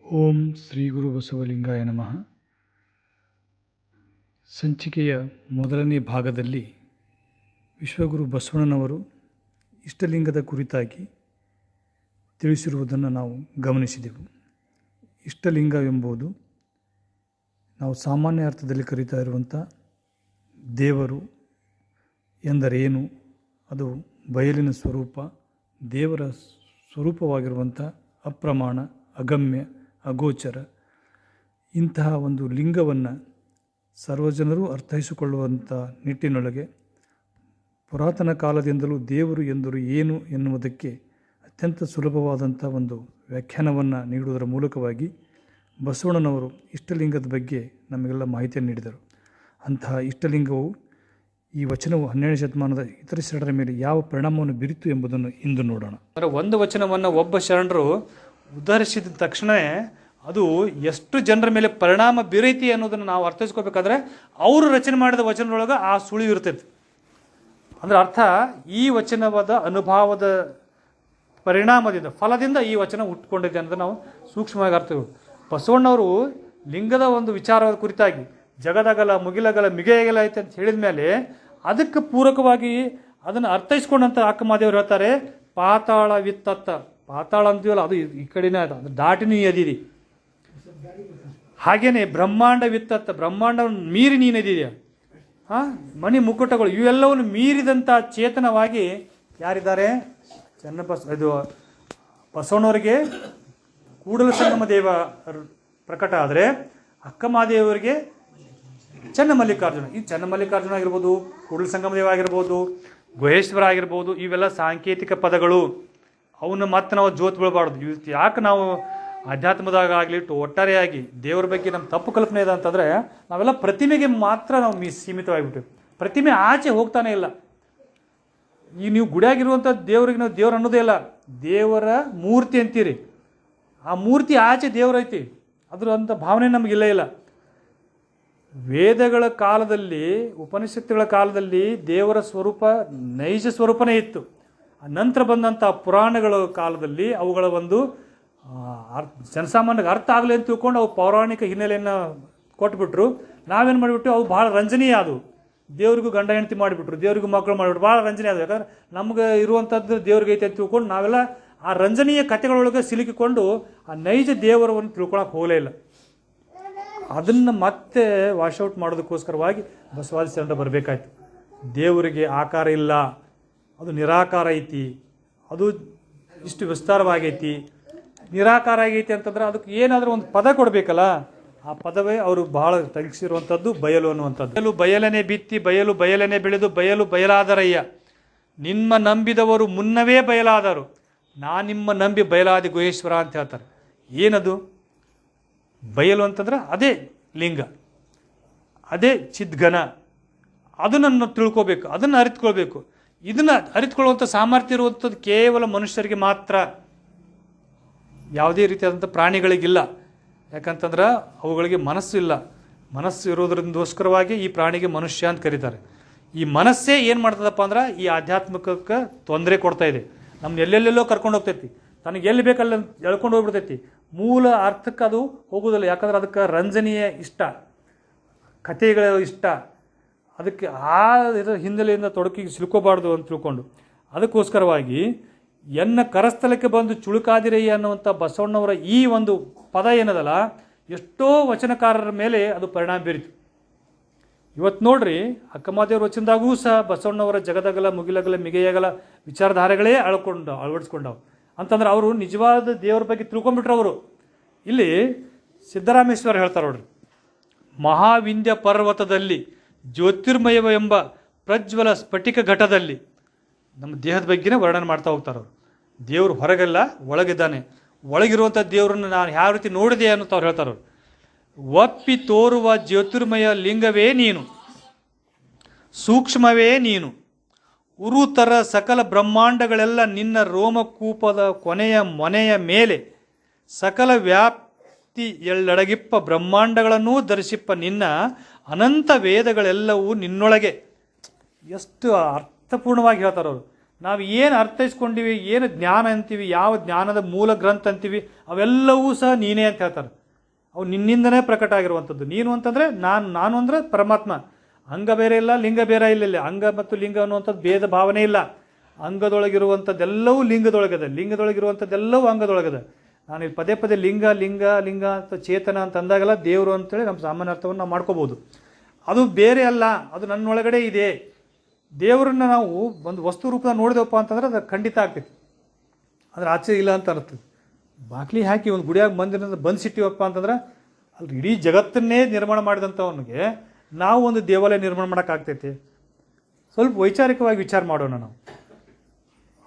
ಓಂ ಶ್ರೀ ಗುರು ಬಸವಲಿಂಗಾಯ ನಮಃ. ಸಂಚಿಕೆಯ ಮೊದಲನೇ ಭಾಗದಲ್ಲಿ ವಿಶ್ವಗುರು ಬಸವಣ್ಣನವರು ಇಷ್ಟಲಿಂಗದ ಕುರಿತಾಗಿ ತಿಳಿಸಿರುವುದನ್ನು ನಾವು ಗಮನಿಸಿದೆವು. ಇಷ್ಟಲಿಂಗವೆಂಬುದು ನಾವು ಸಾಮಾನ್ಯ ಅರ್ಥದಲ್ಲಿ ಕರೀತಾ ಇರುವಂಥ ದೇವರು ಎಂದರೇನು, ಅದು ಬಯಲಿನ ಸ್ವರೂಪ, ದೇವರ ಸ್ವರೂಪವಾಗಿರುವಂಥ ಅಪ್ರಮಾಣ, ಅಗಮ್ಯ, ಅಗೋಚರ ಇಂತಹ ಒಂದು ಲಿಂಗವನ್ನು ಸರ್ವಜನರು ಅರ್ಥೈಸಿಕೊಳ್ಳುವಂಥ ನಿಟ್ಟಿನೊಳಗೆ ಪುರಾತನ ಕಾಲದಿಂದಲೂ ದೇವರು ಎಂದರು ಏನು ಎನ್ನುವುದಕ್ಕೆ ಅತ್ಯಂತ ಸುಲಭವಾದಂಥ ಒಂದು ವ್ಯಾಖ್ಯಾನವನ್ನು ನೀಡುವುದರ ಮೂಲಕವಾಗಿ ಬಸವಣ್ಣನವರು ಇಷ್ಟಲಿಂಗದ ಬಗ್ಗೆ ನಮಗೆಲ್ಲ ಮಾಹಿತಿಯನ್ನು ನೀಡಿದರು. ಅಂತಹ ಇಷ್ಟಲಿಂಗವು ಈ ವಚನವು 12ನೇ ಶತಮಾನದ ಇತರ ಶರಣರ ಮೇಲೆ ಯಾವ ಪರಿಣಾಮವನ್ನು ಬೀರಿತು ಎಂಬುದನ್ನು ಇಂದು ನೋಡೋಣ. ಒಂದು ವಚನವನ್ನು ಒಬ್ಬ ಶರಣರು ಉದ್ಧರಿಸಿದ ತಕ್ಷಣವೇ ಅದು ಎಷ್ಟು ಜನರ ಮೇಲೆ ಪರಿಣಾಮ ಬೀರೈತಿ ಅನ್ನೋದನ್ನು ನಾವು ಅರ್ಥೈಸ್ಕೋಬೇಕಾದ್ರೆ ಅವರು ರಚನೆ ಮಾಡಿದ ವಚನದೊಳಗೆ ಆ ಸುಳಿವು ಇರ್ತೈತಿ. ಅಂದ್ರೆ ಅರ್ಥ, ಈ ವಚನವಾದ ಅನುಭವದ ಪರಿಣಾಮದಿಂದ, ಫಲದಿಂದ ಈ ವಚನ ಹುಟ್ಟುಕೊಂಡಿದೆ ಅಂತ ನಾವು ಸೂಕ್ಷ್ಮವಾಗಿ ಅರ್ಥ. ಬಸವಣ್ಣವರು ಲಿಂಗದ ಒಂದು ವಿಚಾರದ ಕುರಿತಾಗಿ ಜಗದಗಲ ಮುಗಿಲಗಲ ಮಿಗೆಯಗಲ ಐತೆ ಅಂತ ಹೇಳಿದ ಮೇಲೆ ಅದಕ್ಕೆ ಪೂರಕವಾಗಿ ಅದನ್ನು ಅರ್ಥೈಸ್ಕೊಂಡಂತ ಅಕ್ಕಮಾದೇವರು ಹೇಳ್ತಾರೆ, ಪಾತಾಳ ವಿತ್ತತ್ತ. ಪಾತಾಳ ಅಂತೀವಲ್ಲ, ಅದು ಈ ಕಡೆನೇ ಅದು, ಅದು ದಾಟಿನೂ ಎದಿದಿ. ಹಾಗೇನೆ ಬ್ರಹ್ಮಾಂಡ ವಿತ್ತತ್ತ, ಬ್ರಹ್ಮಾಂಡವನ್ನು ಮೀರಿ ನೀನು ಎದಿದೆಯಾ. ಮಣಿ ಮುಕುಟಗಳು ಇವೆಲ್ಲವನ್ನು ಮೀರಿದಂಥ ಚೇತನವಾಗಿ ಯಾರಿದ್ದಾರೆ? ಇದು ಬಸವಣ್ಣವರಿಗೆ ಕೂಡಲ ಸಂಗಮ ದೇವ ಪ್ರಕಟ ಆದರೆ, ಅಕ್ಕಮಹಾದೇವರಿಗೆ ಚನ್ನಮಲ್ಲಿಕಾರ್ಜುನ. ಈ ಚನ್ನಮಲ್ಲಿಕಾರ್ಜುನ ಆಗಿರ್ಬೋದು, ಕೂಡಲ ಸಂಗಮ ದೇವ ಆಗಿರ್ಬೋದು, ಗುಹೇಶ್ವರ ಆಗಿರ್ಬೋದು, ಇವೆಲ್ಲ ಸಾಂಕೇತಿಕ ಪದಗಳು. ಅವನ್ನ ಮತ್ತೆ ನಾವು ಜೋತ್ ಬೀಳಬಾರ್ದು. ಯಾಕೆ ನಾವು ಅಧ್ಯಾತ್ಮದಾಗ ಆಗಲಿ ಒಟ್ಟಾರೆಯಾಗಿ ದೇವರ ಬಗ್ಗೆ ನಮ್ಮ ತಪ್ಪು ಕಲ್ಪನೆ ಇದೆ ಅಂತಂದರೆ, ನಾವೆಲ್ಲ ಪ್ರತಿಮೆಗೆ ಮಾತ್ರ ನಾವು ಸೀಮಿತವಾಗಿಬಿಟ್ಟಿವಿ. ಪ್ರತಿಮೆ ಆಚೆ ಹೋಗ್ತಾನೆ ಇಲ್ಲ. ಈಗ ನೀವು ಗುಡಿಯಾಗಿರುವಂಥ ದೇವರಿಗೆ ನಾವು ದೇವ್ರು ಅನ್ನೋದೇ ಇಲ್ಲ, ದೇವರ ಮೂರ್ತಿ ಅಂತೀರಿ. ಆ ಮೂರ್ತಿ ಆಚೆ ದೇವರೈತಿ, ಅದ್ರ ಅಂಥ ಭಾವನೆ ನಮಗಿಲ್ಲ ಇಲ್ಲ. ವೇದಗಳ ಕಾಲದಲ್ಲಿ, ಉಪನಿಷತ್ತುಗಳ ಕಾಲದಲ್ಲಿ ದೇವರ ಸ್ವರೂಪ ನೈಜ ಸ್ವರೂಪನೇ ಇತ್ತು. ನಂತರ ಬಂದಂಥ ಪುರಾಣಗಳ ಕಾಲದಲ್ಲಿ ಅವುಗಳ ಒಂದು ಜನಸಾಮಾನ್ಯರಿಗೆ ಅರ್ಥ ಆಗಲಿ ಅಂತ ತಿಳ್ಕೊಂಡು ಅವು ಪೌರಾಣಿಕ ಹಿನ್ನೆಲೆಯನ್ನು ಕೊಟ್ಬಿಟ್ರು. ನಾವೇನು ಮಾಡಿಬಿಟ್ಟು ಅವು ಭಾಳ ರಂಜನೀಯ ಆದವು. ದೇವ್ರಿಗೂ ಗಂಡ ಹೆಂಡತಿ ಮಾಡಿಬಿಟ್ರು, ದೇವ್ರಿಗೂ ಮಕ್ಕಳು ಮಾಡಿಬಿಟ್ರು, ಭಾಳ ರಂಜನೆ ಆದವು. ಯಾಕಂದ್ರೆ ನಮ್ಗೆ ಇರುವಂಥದ್ದು ದೇವ್ರಿಗೆ ಐತೆ ಅಂತ ತಿಳ್ಕೊಂಡು ನಾವೆಲ್ಲ ಆ ರಂಜನೀಯ ಕಥೆಗಳೊಳಗೆ ಸಿಲುಕಿಕೊಂಡು ಆ ನೈಜ ದೇವರವನ್ನು ತಿಳ್ಕೊಳಕ್ಕೆ ಹೋಗಲೇ ಇಲ್ಲ. ಅದನ್ನು ಮತ್ತೆ ವಾಶೌಟ್ ಮಾಡೋದಕ್ಕೋಸ್ಕರವಾಗಿ ಬಸವಾದಿ ಶರಣರು ಬರಬೇಕಾಯ್ತು. ದೇವರಿಗೆ ಆಕಾರ ಇಲ್ಲ, ಅದು ನಿರಾಕಾರ ಐತಿ, ಅದು ಇಷ್ಟು ವಿಸ್ತಾರವಾಗೈತಿ. ನಿರಾಕಾರ ಆಗೈತಿ ಅಂತಂದ್ರೆ ಅದಕ್ಕೆ ಏನಾದರೂ ಒಂದು ಪದ ಕೊಡಬೇಕಲ್ಲ. ಆ ಪದವೇ ಅವರು ಬಹಳ ತಗ್ಸಿರುವಂಥದ್ದು ಬಯಲು ಅನ್ನುವಂಥದ್ದು. ಬಯಲು ಬಯಲನೆ ಬಿತ್ತಿ, ಬಯಲು ಬಯಲನೆ ಬೆಳೆದು, ಬಯಲು ಬಯಲಾದರಯ್ಯ. ನಿಮ್ಮ ನಂಬಿದವರು ಮುನ್ನವೇ ಬಯಲಾದರು, ನಿಮ್ಮ ನಂಬಿ ಬಯಲಾದಿ ಗುಹೇಶ್ವರ ಅಂತ ಹೇಳ್ತಾರೆ. ಏನದು ಬಯಲು ಅಂತಂದ್ರೆ? ಅದೇ ಲಿಂಗ, ಅದೇ ಚಿದ್ಘನ. ಅದನ್ನು ತಿಳ್ಕೋಬೇಕು, ಅದನ್ನು ಅರಿತುಕೊಳ್ಬೇಕು. ಇದನ್ನು ಅರಿತುಕೊಳ್ಳುವಂಥ ಸಾಮರ್ಥ್ಯ ಇರುವಂಥದ್ದು ಕೇವಲ ಮನುಷ್ಯರಿಗೆ ಮಾತ್ರ, ಯಾವುದೇ ರೀತಿಯಾದಂಥ ಪ್ರಾಣಿಗಳಿಗಿಲ್ಲ. ಯಾಕಂತಂದ್ರೆ ಅವುಗಳಿಗೆ ಮನಸ್ಸು ಇಲ್ಲ. ಮನಸ್ಸು ಇರೋದ್ರಿಂದೋಸ್ಕರವಾಗಿ ಈ ಪ್ರಾಣಿಗೆ ಮನುಷ್ಯ ಅಂತ ಕರೀತಾರೆ. ಈ ಮನಸ್ಸೇ ಏನು ಮಾಡ್ತದಪ್ಪ ಅಂದ್ರೆ ಈ ಆಧ್ಯಾತ್ಮಿಕಕ್ಕೆ ತೊಂದರೆ ಕೊಡ್ತಾ ಇದೆ. ನಮ್ಗೆ ಎಲ್ಲೆಲ್ಲೆಲ್ಲೋ ಕರ್ಕೊಂಡು ಹೋಗ್ತೈತಿ, ತನಗೆ ಎಲ್ಲಿ ಬೇಕಲ್ಲ ಎಳ್ಕೊಂಡು ಹೋಗ್ಬಿಡ್ತೈತಿ. ಮೂಲ ಅರ್ಥಕ್ಕೆ ಅದು ಹೋಗೋದಿಲ್ಲ. ಯಾಕಂದ್ರೆ ಅದಕ್ಕೆ ರಂಜನೀಯ ಇಷ್ಟ, ಕಥೆಗಳು ಇಷ್ಟ. ಅದಕ್ಕೆ ಆ ಹಿನ್ನೆಲೆಯಿಂದ ತೊಡಕಿಗೆ ಸಿಲ್ಕೋಬಾರ್ದು ಅಂತ ತಿಳ್ಕೊಂಡು ಅದಕ್ಕೋಸ್ಕರವಾಗಿ ಎನ್ನ ಕರಸ್ಥಲಕ್ಕೆ ಬಂದು ಚುಳುಕಾದಿರಯ್ಯ ಅನ್ನುವಂಥ ಬಸವಣ್ಣವರ ಈ ಒಂದು ಪದ ಏನದಲ್ಲ, ಎಷ್ಟೋ ವಚನಕಾರರ ಮೇಲೆ ಅದು ಪರಿಣಾಮ ಬೀರಿತು. ಇವತ್ತು ನೋಡ್ರಿ, ಅಕ್ಕಮಹಾದೇವ್ರ ವಚನದಾಗೂ ಸಹ ಬಸವಣ್ಣವರ ಜಗದಗಲ ಮುಗಿಲಗಲ ಮಿಗೆಯಗಲ ವಿಚಾರಧಾರೆಗಳೇ ಅಳವಡಿಸ್ಕೊಂಡವು. ಅಂತಂದ್ರೆ ಅವರು ನಿಜವಾದ ದೇವರ ಬಗ್ಗೆ ತಿಳ್ಕೊಂಡ್ಬಿಟ್ರು. ಅವರು ಇಲ್ಲಿ ಸಿದ್ದರಾಮೇಶ್ವರ ಹೇಳ್ತಾರೆ ನೋಡ್ರಿ, ಮಹಾವಿಂಧ್ಯ ಪರ್ವತದಲ್ಲಿ ಜ್ಯೋತಿರ್ಮಯವೆಂಬ ಪ್ರಜ್ವಲ ಸ್ಫಟಿಕ ಘಟದಲ್ಲಿ ನಮ್ಮ ದೇಹದ ಬಗ್ಗೆನೇ ವರ್ಣನೆ ಮಾಡ್ತಾ ಹೋಗ್ತಾರೆ ಅವರು. ದೇವರು ಹೊರಗೆಲ್ಲ ಒಳಗಿದ್ದಾನೆ, ಒಳಗಿರುವಂಥ ದೇವರನ್ನು ನಾನು ಯಾವ ರೀತಿ ನೋಡಿದೆ ಅನ್ನೋದು ಅವ್ರು ಹೇಳ್ತಾರೆ ಅವರು. ಒಪ್ಪಿ ತೋರುವ ಜ್ಯೋತಿರ್ಮಯ ಲಿಂಗವೇ ನೀನು, ಸೂಕ್ಷ್ಮವೇ ನೀನು, ಉರುತರ ಸಕಲ ಬ್ರಹ್ಮಾಂಡಗಳೆಲ್ಲ ನಿನ್ನ ರೋಮಕೂಪದ ಕೊನೆಯ ಮೊನೆಯ ಮೇಲೆ, ಸಕಲ ವ್ಯಾಪ್ತಿ ಎಳ್ಳಡಗಿಪ್ಪ ಬ್ರಹ್ಮಾಂಡಗಳನ್ನೂ ಧರಿಸಿಪ್ಪ ನಿನ್ನ ಅನಂತ ವೇದಗಳೆಲ್ಲವೂ ನಿನ್ನೊಳಗೆ. ಎಷ್ಟು ಅರ್ಥಪೂರ್ಣವಾಗಿ ಹೇಳ್ತಾರೆ ಅವರು. ನಾವು ಏನು ಅರ್ಥೈಸ್ಕೊಂಡಿವಿ, ಏನು ಜ್ಞಾನ ಅಂತೀವಿ, ಯಾವ ಜ್ಞಾನದ ಮೂಲ ಗ್ರಂಥ ಅಂತೀವಿ, ಅವೆಲ್ಲವೂ ಸಹ ನೀನೇ ಅಂತ ಹೇಳ್ತಾರೆ. ಅವು ನಿನ್ನಿಂದನೇ ಪ್ರಕಟ ಆಗಿರುವಂಥದ್ದು. ನೀನು ಅಂತಂದರೆ ನಾನು ಅಂದರೆ ಪರಮಾತ್ಮ. ಅಂಗ ಬೇರೆ ಇಲ್ಲ, ಲಿಂಗ ಬೇರೆ ಇಲ್ಲ. ಅಂಗ ಮತ್ತು ಲಿಂಗ ಅನ್ನುವಂಥದ್ದು ಭೇದ ಭಾವನೆ ಇಲ್ಲ. ಅಂಗದೊಳಗಿರುವಂಥದ್ದೆಲ್ಲವೂ ಲಿಂಗದೊಳಗದೆ, ಲಿಂಗದೊಳಗಿರುವಂಥದ್ದೆಲ್ಲವೂ ಅಂಗದೊಳಗದೆ. ನಾನು ಇಲ್ಲಿ ಪದೇ ಪದೇ ಲಿಂಗ ಲಿಂಗ ಲಿಂಗ ಅಂತ ಚೇತನ ಅಂತ ಅಂದಾಗೆಲ್ಲ ದೇವರು ಅಂತೇಳಿ ನಮ್ಮ ಸಾಮಾನ್ಯ ಅರ್ಥವನ್ನು ನಾವು ಮಾಡ್ಕೋಬೋದು. ಅದು ಬೇರೆ ಅಲ್ಲ, ಅದು ನನ್ನೊಳಗಡೆ ಇದೆ. ದೇವರನ್ನು ನಾವು ಒಂದು ವಸ್ತು ರೂಪದ ನೋಡಿದೆವಪ್ಪ ಅಂತಂದ್ರೆ ಅದು ಖಂಡಿತ ಆಗ್ತೈತಿ, ಅದ್ರ ಆಚೆ ಇಲ್ಲ ಅಂತ ಅನಿಸ್ತದೆ. ಬಾಗ್ಲಿ ಹಾಕಿ ಒಂದು ಗುಡಿಯಾಗ ಮಂದಿರ ಬಂದಿಸಿಟ್ಟಿವಪ್ಪ ಅಂತಂದ್ರೆ ಅಲ್ಲಿ ಇಡೀ ಜಗತ್ತನ್ನೇ ನಿರ್ಮಾಣ ಮಾಡಿದಂಥವನಿಗೆ ನಾವು ಒಂದು ದೇವಾಲಯ ನಿರ್ಮಾಣ ಮಾಡೋಕ್ಕಾಗ್ತೈತಿ? ಸ್ವಲ್ಪ ವೈಚಾರಿಕವಾಗಿ ವಿಚಾರ ಮಾಡೋಣ ನಾವು.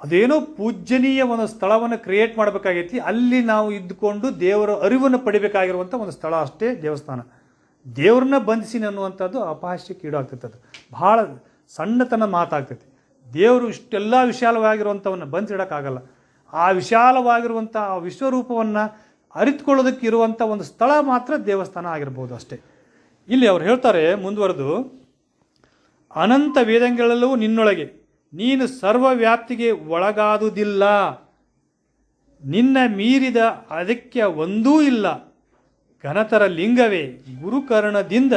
ಅದೇನೋ ಪೂಜ್ಯನೀಯ ಒಂದು ಸ್ಥಳವನ್ನು ಕ್ರಿಯೇಟ್ ಮಾಡಬೇಕಾಗೈತಿ, ಅಲ್ಲಿ ನಾವು ಇದ್ದುಕೊಂಡು ದೇವರ ಅರಿವನ್ನು ಪಡಿಬೇಕಾಗಿರುವಂಥ ಒಂದು ಸ್ಥಳ ಅಷ್ಟೇ ದೇವಸ್ಥಾನ. ದೇವ್ರನ್ನ ಬಂಧಿಸಿನ ಅನ್ನುವಂಥದ್ದು ಅಪಹಾಸ್ಯಕ್ಕೆ ಈಡಾಗ್ತೈತೆ. ಅದು ಭಾಳ ಸಣ್ಣತನ ಮಾತಾಗ್ತೈತಿ. ದೇವರು ಇಷ್ಟೆಲ್ಲ ವಿಶಾಲವಾಗಿರುವಂಥವನ್ನು ಬಂಧಿಸಿಡೋಕ್ಕಾಗಲ್ಲ. ಆ ವಿಶಾಲವಾಗಿರುವಂಥ ಆ ವಿಶ್ವರೂಪವನ್ನು ಅರಿತುಕೊಳ್ಳೋದಕ್ಕೆ ಇರುವಂಥ ಒಂದು ಸ್ಥಳ ಮಾತ್ರ ದೇವಸ್ಥಾನ ಆಗಿರ್ಬೋದು ಅಷ್ಟೇ. ಇಲ್ಲಿ ಅವ್ರು ಹೇಳ್ತಾರೆ ಮುಂದುವರೆದು, ಅನಂತ ವೇದಗಳೆಲ್ಲವೂ ನಿನ್ನೊಳಗೆ, ನೀನು ಸರ್ವವ್ಯಾಪ್ತಿಗೆ ಒಳಗಾದುದಿಲ್ಲ, ನಿನ್ನ ಮೀರಿದ ಅದಕ್ಕೆ ಒಂದೂ ಇಲ್ಲ. ಘನತರ ಲಿಂಗವೇ ಗುರುಕರ್ಣದಿಂದ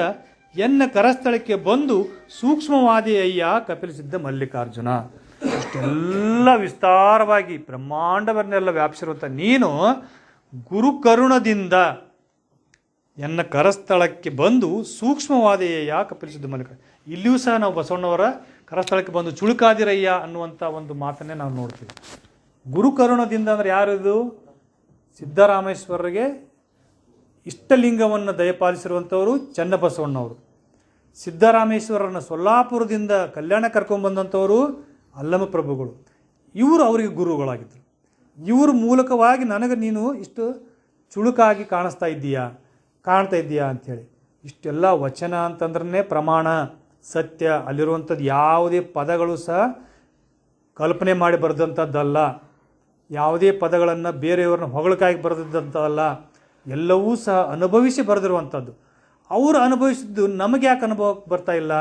ಎನ್ನ ಕರಸ್ಥಳಕ್ಕೆ ಬಂದು ಸೂಕ್ಷ್ಮವಾದಿ ಅಯ್ಯ ಕಪಿಲಸಿದ್ಧ ಮಲ್ಲಿಕಾರ್ಜುನ. ಇಷ್ಟೆಲ್ಲ ವಿಸ್ತಾರವಾಗಿ ಬ್ರಹ್ಮಾಂಡವನ್ನೆಲ್ಲ ವ್ಯಾಪಿಸಿರುವಂಥ ನೀನು ಗುರುಕರುಣದಿಂದ ಎನ್ನ ಕರಸ್ಥಳಕ್ಕೆ ಬಂದು ಸೂಕ್ಷ್ಮವಾದೆಯ ಕಪಿಲಸಿದ್ಧ ಮಲ್ಲಿಕ. ಇಲ್ಲಿಯೂ ಸಹ ನಾವು ಬಸವಣ್ಣವರ ಕರಸ್ಥಳಕ್ಕೆ ಬಂದು ಚುಳುಕಾದಿರಯ್ಯ ಅನ್ನುವಂಥ ಒಂದು ಮಾತನ್ನೇ ನಾವು ನೋಡ್ತೀವಿ. ಗುರುಕರುಣದಿಂದ ಅಂದರೆ ಯಾರಿದು? ಸಿದ್ದರಾಮೇಶ್ವರರಿಗೆ ಇಷ್ಟಲಿಂಗವನ್ನು ದಯಪಾಲಿಸಿರುವಂಥವರು ಚನ್ನಬಸವಣ್ಣವರು. ಸಿದ್ದರಾಮೇಶ್ವರರನ್ನು ಸೊಲ್ಲಾಪುರದಿಂದ ಕಲ್ಯಾಣ ಕರ್ಕೊಂಡ್ಬಂದಂಥವರು ಅಲ್ಲಮ ಪ್ರಭುಗಳು. ಇವರು ಅವರಿಗೆ ಗುರುಗಳಾಗಿದ್ದರು. ಇವ್ರ ಮೂಲಕವಾಗಿ ನನಗೆ ನೀನು ಇಷ್ಟು ಚುಳುಕಾಗಿ ಕಾಣ್ತಾ ಇದ್ದೀಯಾ ಅಂಥೇಳಿ. ಇಷ್ಟೆಲ್ಲ ವಚನ ಅಂತಂದ್ರೆ ಪ್ರಮಾಣ, ಸತ್ಯ. ಅಲ್ಲಿರುವಂಥದ್ದು ಯಾವುದೇ ಪದಗಳು ಸಹ ಕಲ್ಪನೆ ಮಾಡಿ ಬರೆದಂಥದ್ದಲ್ಲ, ಯಾವುದೇ ಪದಗಳನ್ನು ಬೇರೆಯವ್ರನ್ನ ಹೊಗಳಕಾಗಿ ಬರೆದಿದ್ದಂಥದ್ದಲ್ಲ, ಎಲ್ಲವೂ ಸಹ ಅನುಭವಿಸಿ ಬರೆದಿರುವಂಥದ್ದು. ಅವರು ಅನುಭವಿಸಿದ್ದು ನಮಗೆ ಯಾಕೆ ಅನುಭವಕ್ಕೆ ಬರ್ತಾ ಇಲ್ಲ?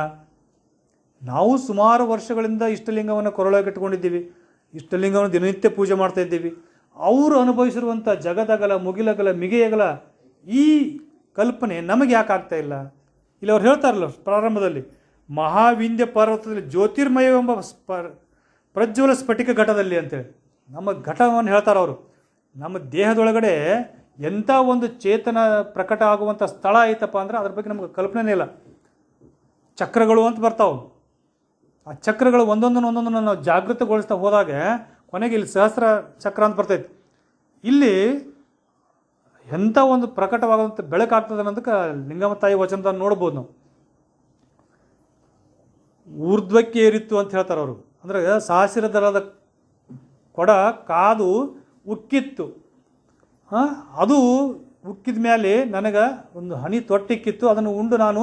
ನಾವು ಸುಮಾರು ವರ್ಷಗಳಿಂದ ಇಷ್ಟಲಿಂಗವನ್ನು ಕೊರಳಾಗಿಟ್ಕೊಂಡಿದ್ದೀವಿ, ಇಷ್ಟಲಿಂಗವನ್ನು ದಿನನಿತ್ಯ ಪೂಜೆ ಮಾಡ್ತಾ ಇದ್ದೀವಿ. ಅವರು ಅನುಭವಿಸಿರುವಂಥ ಜಗದಗಲ, ಮುಗಿಲಗಲ, ಮಿಗೆಯಗಲ ಈ ಕಲ್ಪನೆ ನಮಗೆ ಯಾಕೆ ಆಗ್ತಾ ಇಲ್ಲ? ಇಲ್ಲಿ ಅವ್ರು ಹೇಳ್ತಾರಲ್ಲ ಪ್ರಾರಂಭದಲ್ಲಿ, ಮಹಾವಿಂಧ್ಯ ಪರ್ವತದಲ್ಲಿ ಜ್ಯೋತಿರ್ಮಯವೆಂಬ ಪ್ರಜ್ವಲ ಸ್ಫಟಿಕ ಘಟದಲ್ಲಿ ಅಂತೇಳಿ ನಮ್ಮ ಘಟವನ್ನು ಹೇಳ್ತಾರೆ ಅವರು. ನಮ್ಮ ದೇಹದೊಳಗಡೆ ಎಂಥ ಒಂದು ಚೇತನ ಪ್ರಕಟ ಆಗುವಂಥ ಸ್ಥಳ ಐತಪ್ಪ ಅಂದ್ರೆ ಅದ್ರ ಬಗ್ಗೆ ನಮ್ಗೆ ಕಲ್ಪನೆ ಇಲ್ಲ. ಚಕ್ರಗಳು ಅಂತ ಬರ್ತಾವೆ. ಆ ಚಕ್ರಗಳು ಒಂದೊಂದನ್ನು ನಾವು ಜಾಗೃತಗೊಳಿಸ್ತಾ ಹೋದಾಗ ಕೊನೆಗೆ ಇಲ್ಲಿ ಸಹಸ್ರ ಚಕ್ರ ಅಂತ ಬರ್ತೈತಿ. ಇಲ್ಲಿ ಎಂಥ ಒಂದು ಪ್ರಕಟವಾಗುವಂಥ ಬೆಳಕಾಗ್ತದೆ ಅನ್ನೋದಕ್ಕೆ ಲಿಂಗಮ್ಮ ತಾಯಿ ವಚನದ ನೋಡ್ಬೋದು ನಾವು. ಊರ್ಧ್ವಕ್ಕೆ ಏರಿತ್ತು ಅಂತ ಹೇಳ್ತಾರೆ ಅವರು. ಅಂದರೆ ಸಾಸಿರ ದರದ ಕೊಡ ಕಾದು ಉಕ್ಕಿತ್ತು, ಅದು ಉಕ್ಕಿದ ಮೇಲೆ ನನಗೆ ಒಂದು ಹನಿ ತೊಟ್ಟಿಕ್ಕಿತ್ತು, ಅದನ್ನು ಉಂಡು ನಾನು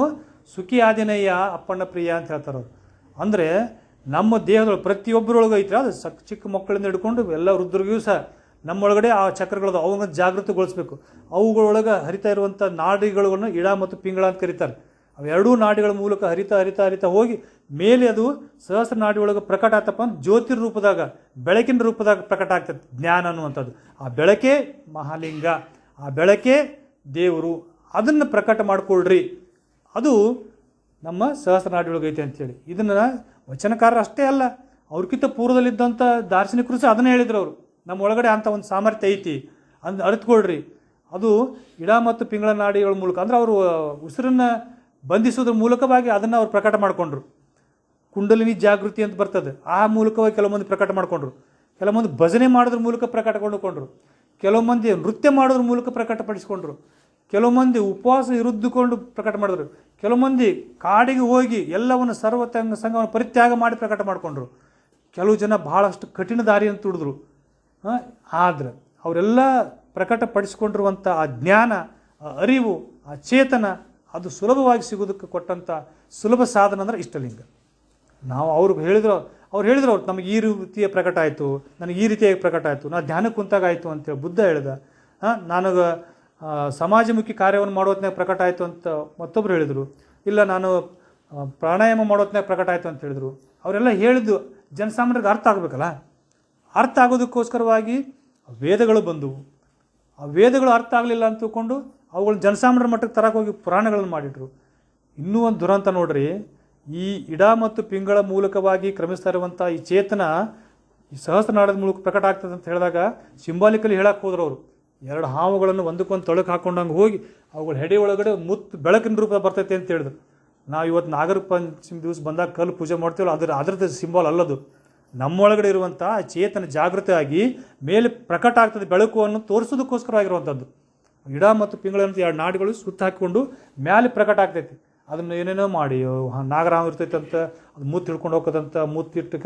ಸುಖಿ ಆದಿನಯ್ಯ ಅಪ್ಪಣ್ಣ ಪ್ರಿಯ ಅಂತ ಹೇಳ್ತಾರೆ ಅವರು. ಅಂದರೆ ನಮ್ಮ ದೇಹದೊಳಗೆ ಪ್ರತಿಯೊಬ್ಬರೊಳಗೆ ಐತ್ರಿ, ಅದು ಚಿಕ್ಕ ಮಕ್ಕಳಿಂದ ಹಿಡ್ಕೊಂಡು ಎಲ್ಲ ವೃದ್ಧರಿಗೂ ಸಹ ನಮ್ಮೊಳಗಡೆ ಆ ಚಕ್ರಗಳದು, ಅವನ್ನು ಜಾಗೃತಗೊಳಿಸ್ಬೇಕು. ಅವುಗಳೊಳಗೆ ಹರಿತಾ ಇರುವಂಥ ನಾಡಿಗಳನ್ನು ಇಡ ಮತ್ತು ಪಿಂಗಳ ಅಂತ ಕರೀತಾರೆ. ಅವೆರಡೂ ನಾಡಿಗಳ ಮೂಲಕ ಹರಿತಾ ಹೋಗಿ ಮೇಲೆ ಅದು ಸಹಸ್ರ ನಾಡಿ ಒಳಗೆ ಪ್ರಕಟ ಆಗ್ತಪ್ಪ ಅಂದ್ರೆ ಜ್ಯೋತಿರ್ ರೂಪದಾಗ, ಬೆಳಕಿನ ರೂಪದಾಗ ಪ್ರಕಟ ಆಗ್ತದೆ ಜ್ಞಾನ ಅನ್ನುವಂಥದ್ದು. ಆ ಬೆಳಕೆ ಮಹಾಲಿಂಗ, ಆ ಬೆಳಕೆ ದೇವರು. ಅದನ್ನು ಪ್ರಕಟ ಮಾಡಿಕೊಳ್ರಿ, ಅದು ನಮ್ಮ ಸಹಸ್ರ ನಾಡಿ ಒಳಗೆ ಐತೆ ಅಂಥೇಳಿ. ಇದನ್ನು ವಚನಕಾರರು ಅಷ್ಟೇ ಅಲ್ಲ, ಅವ್ರಿಗಿಂತ ಪೂರ್ವದಲ್ಲಿದ್ದಂಥ ದಾರ್ಶನಿಕರು ಸಹ ಅದನ್ನೇ ಹೇಳಿದ್ರು ಅವರು. ನಮ್ಮ ಒಳಗಡೆ ಅಂಥ ಒಂದು ಸಾಮರ್ಥ್ಯ ಐತಿ ಅಂದು ಅರಿತುಕೊಳ್ರಿ. ಅದು ಇಡ ಮತ್ತು ಪಿಂಗಳ ನಾಡಿಗಳ ಮೂಲಕ, ಅಂದರೆ ಅವರು ಉಸಿರನ್ನು ಬಂಧಿಸೋದ್ರ ಮೂಲಕವಾಗಿ ಅದನ್ನು ಅವ್ರು ಪ್ರಕಟ ಮಾಡಿಕೊಂಡ್ರು. ಕುಂಡಲಿನಿ ಜಾಗೃತಿ ಅಂತ ಬರ್ತದೆ, ಆ ಮೂಲಕವಾಗಿ ಕೆಲವು ಮಂದಿ ಪ್ರಕಟ ಮಾಡಿಕೊಂಡ್ರು. ಕೆಲವು ಮಂದಿ ಭಜನೆ ಮಾಡೋದ್ರ ಮೂಲಕ ಪ್ರಕಟಕೊಂಡುಕೊಂಡ್ರು. ಕೆಲವು ಮಂದಿ ನೃತ್ಯ ಮಾಡೋದ್ರ ಮೂಲಕ ಪ್ರಕಟಪಡಿಸ್ಕೊಂಡ್ರು. ಕೆಲವು ಮಂದಿ ಉಪವಾಸ ಇರುದ್ದುಕೊಂಡು ಪ್ರಕಟ ಮಾಡಿದ್ರು, ಕೆಲವು ಮಂದಿ ಕಾಡಿಗೆ ಹೋಗಿ ಎಲ್ಲವನ್ನು ಸಂಘವನ್ನು ಪರಿತ್ಯಾಗ ಮಾಡಿ ಪ್ರಕಟ ಮಾಡಿಕೊಂಡ್ರು, ಕೆಲವು ಜನ ಬಹಳಷ್ಟು ಕಠಿಣ ದಾರಿಯನ್ನು ತುಡಿದ್ರು. ಆದ್ರೆ ಅವರೆಲ್ಲ ಪ್ರಕಟಪಡಿಸಿಕೊಂಡಿರುವಂಥ ಆ ಜ್ಞಾನ, ಆ ಅರಿವು, ಆ ಚೇತನ ಅದು ಸುಲಭವಾಗಿ ಸಿಗೋದಕ್ಕೆ ಕೊಟ್ಟಂಥ ಸುಲಭ ಸಾಧನ ಅಂದ್ರೆ ಇಷ್ಟಲಿಂಗ. ನಾವು ಅವ್ರಿಗೆ ಹೇಳಿದ್ರು, ಅವ್ರು ನಮಗೆ ಈ ರೀತಿಯ ಪ್ರಕಟ ಆಯಿತು, ನನಗೆ ಈ ರೀತಿಯಾಗಿ ಪ್ರಕಟ ಆಯಿತು, ನಾನು ಧ್ಯಾನಕ್ಕೆ ಕುಂತಾಗಾಯಿತು ಅಂತೇಳಿ ಬುದ್ಧ ಹೇಳಿದ. ನನಗೆ ಸಮಾಜಮುಖಿ ಕಾರ್ಯವನ್ನು ಮಾಡೋತ್ನಾಗ ಪ್ರಕಟ ಆಯಿತು ಅಂತ ಮತ್ತೊಬ್ರು ಹೇಳಿದರು. ಇಲ್ಲ ನಾನು ಪ್ರಾಣಾಯಾಮ ಮಾಡೋತ್ನಾಗ ಪ್ರಕಟ ಆಯಿತು ಅಂತ ಹೇಳಿದರು. ಅವರೆಲ್ಲ ಹೇಳಿದ್ದು ಜನಸಾಮಾನ್ಯರಿಗೆ ಅರ್ಥ ಆಗಬೇಕಲ್ಲ. ಅರ್ಥ ಆಗೋದಕ್ಕೋಸ್ಕರವಾಗಿ ವೇದಗಳು ಬಂದವು. ಆ ವೇದಗಳು ಅರ್ಥ ಆಗಲಿಲ್ಲ ಅಂತ ತಿಳ್ಕೊಂಡು ಅವುಗಳು ಜನಸಾಮಾನ್ಯರ ಮಟ್ಟಕ್ಕೆ ತರಕ್ಕೆ ಹೋಗಿ ಪುರಾಣಗಳನ್ನು ಮಾಡಿಟ್ರು. ಇನ್ನೂ ಒಂದು ದುರಂತ ನೋಡ್ರಿ, ಈ ಇಡ ಮತ್ತು ಪಿಂಗಳ ಮೂಲಕವಾಗಿ ಕ್ರಮಿಸ್ತಾ ಇರುವಂಥ ಈ ಚೇತನ ಈ ಸಹಸ್ರನಾಳದ ಮೂಲಕ ಪ್ರಕಟ ಆಗ್ತದೆ ಅಂತ ಹೇಳಿದಾಗ ಸಿಂಬಾಲಿಕಲಿ ಹೇಳಕ್ಕೆ ಹೋದ್ರು ಅವರು. 2 ಹಾವುಗಳನ್ನು ಒಂದಕ್ಕೊಂದು ತೊಳಕ್ಕೆ ಹಾಕೊಂಡಂಗೆ ಹೋಗಿ ಅವುಗಳ ಹೆಡೆ ಒಳಗಡೆ ಬೆಳಕಿನ ರೂಪ ಬರ್ತೈತೆ ಅಂತ ಹೇಳಿದ್ರು. ನಾವು ಇವತ್ತು ನಾಗರ ಪಂಚಮಿ ದಿವಸ ಬಂದಾಗ ಕಲ್ಲು ಪೂಜೆ ಮಾಡ್ತೀವಲ್ಲ, ಅದ್ರದ್ದು ಸಿಂಬಾಲ್ ಅಲ್ಲದು. ನಮ್ಮೊಳಗಡೆ ಇರುವಂಥ ಚೇತನ ಜಾಗೃತಿ ಆಗಿ ಮೇಲೆ ಪ್ರಕಟ ಆಗ್ತದೆ ಬೆಳಕು ಅನ್ನು ತೋರಿಸೋದಕ್ಕೋಸ್ಕರವಾಗಿರುವಂಥದ್ದು. ಇಡ ಮತ್ತು ಪಿಂಗಳಂತ 2 ನಾಡಿಗಳು ಸುತ್ತ ಹಾಕಿಕೊಂಡು ಮೇಲೆ ಪ್ರಕಟ ಆಗ್ತೈತಿ. ಅದನ್ನು ಏನೇನೋ ಮಾಡಿ ನಾಗರಾಮ ಇರ್ತೈತೆ ಅಂತ ಅದು ಮೂತ್ತು ಹಿಡ್ಕೊಂಡು ಹೋಗೋದಂತ, ಮೂತ್ತಿಟ್ಟು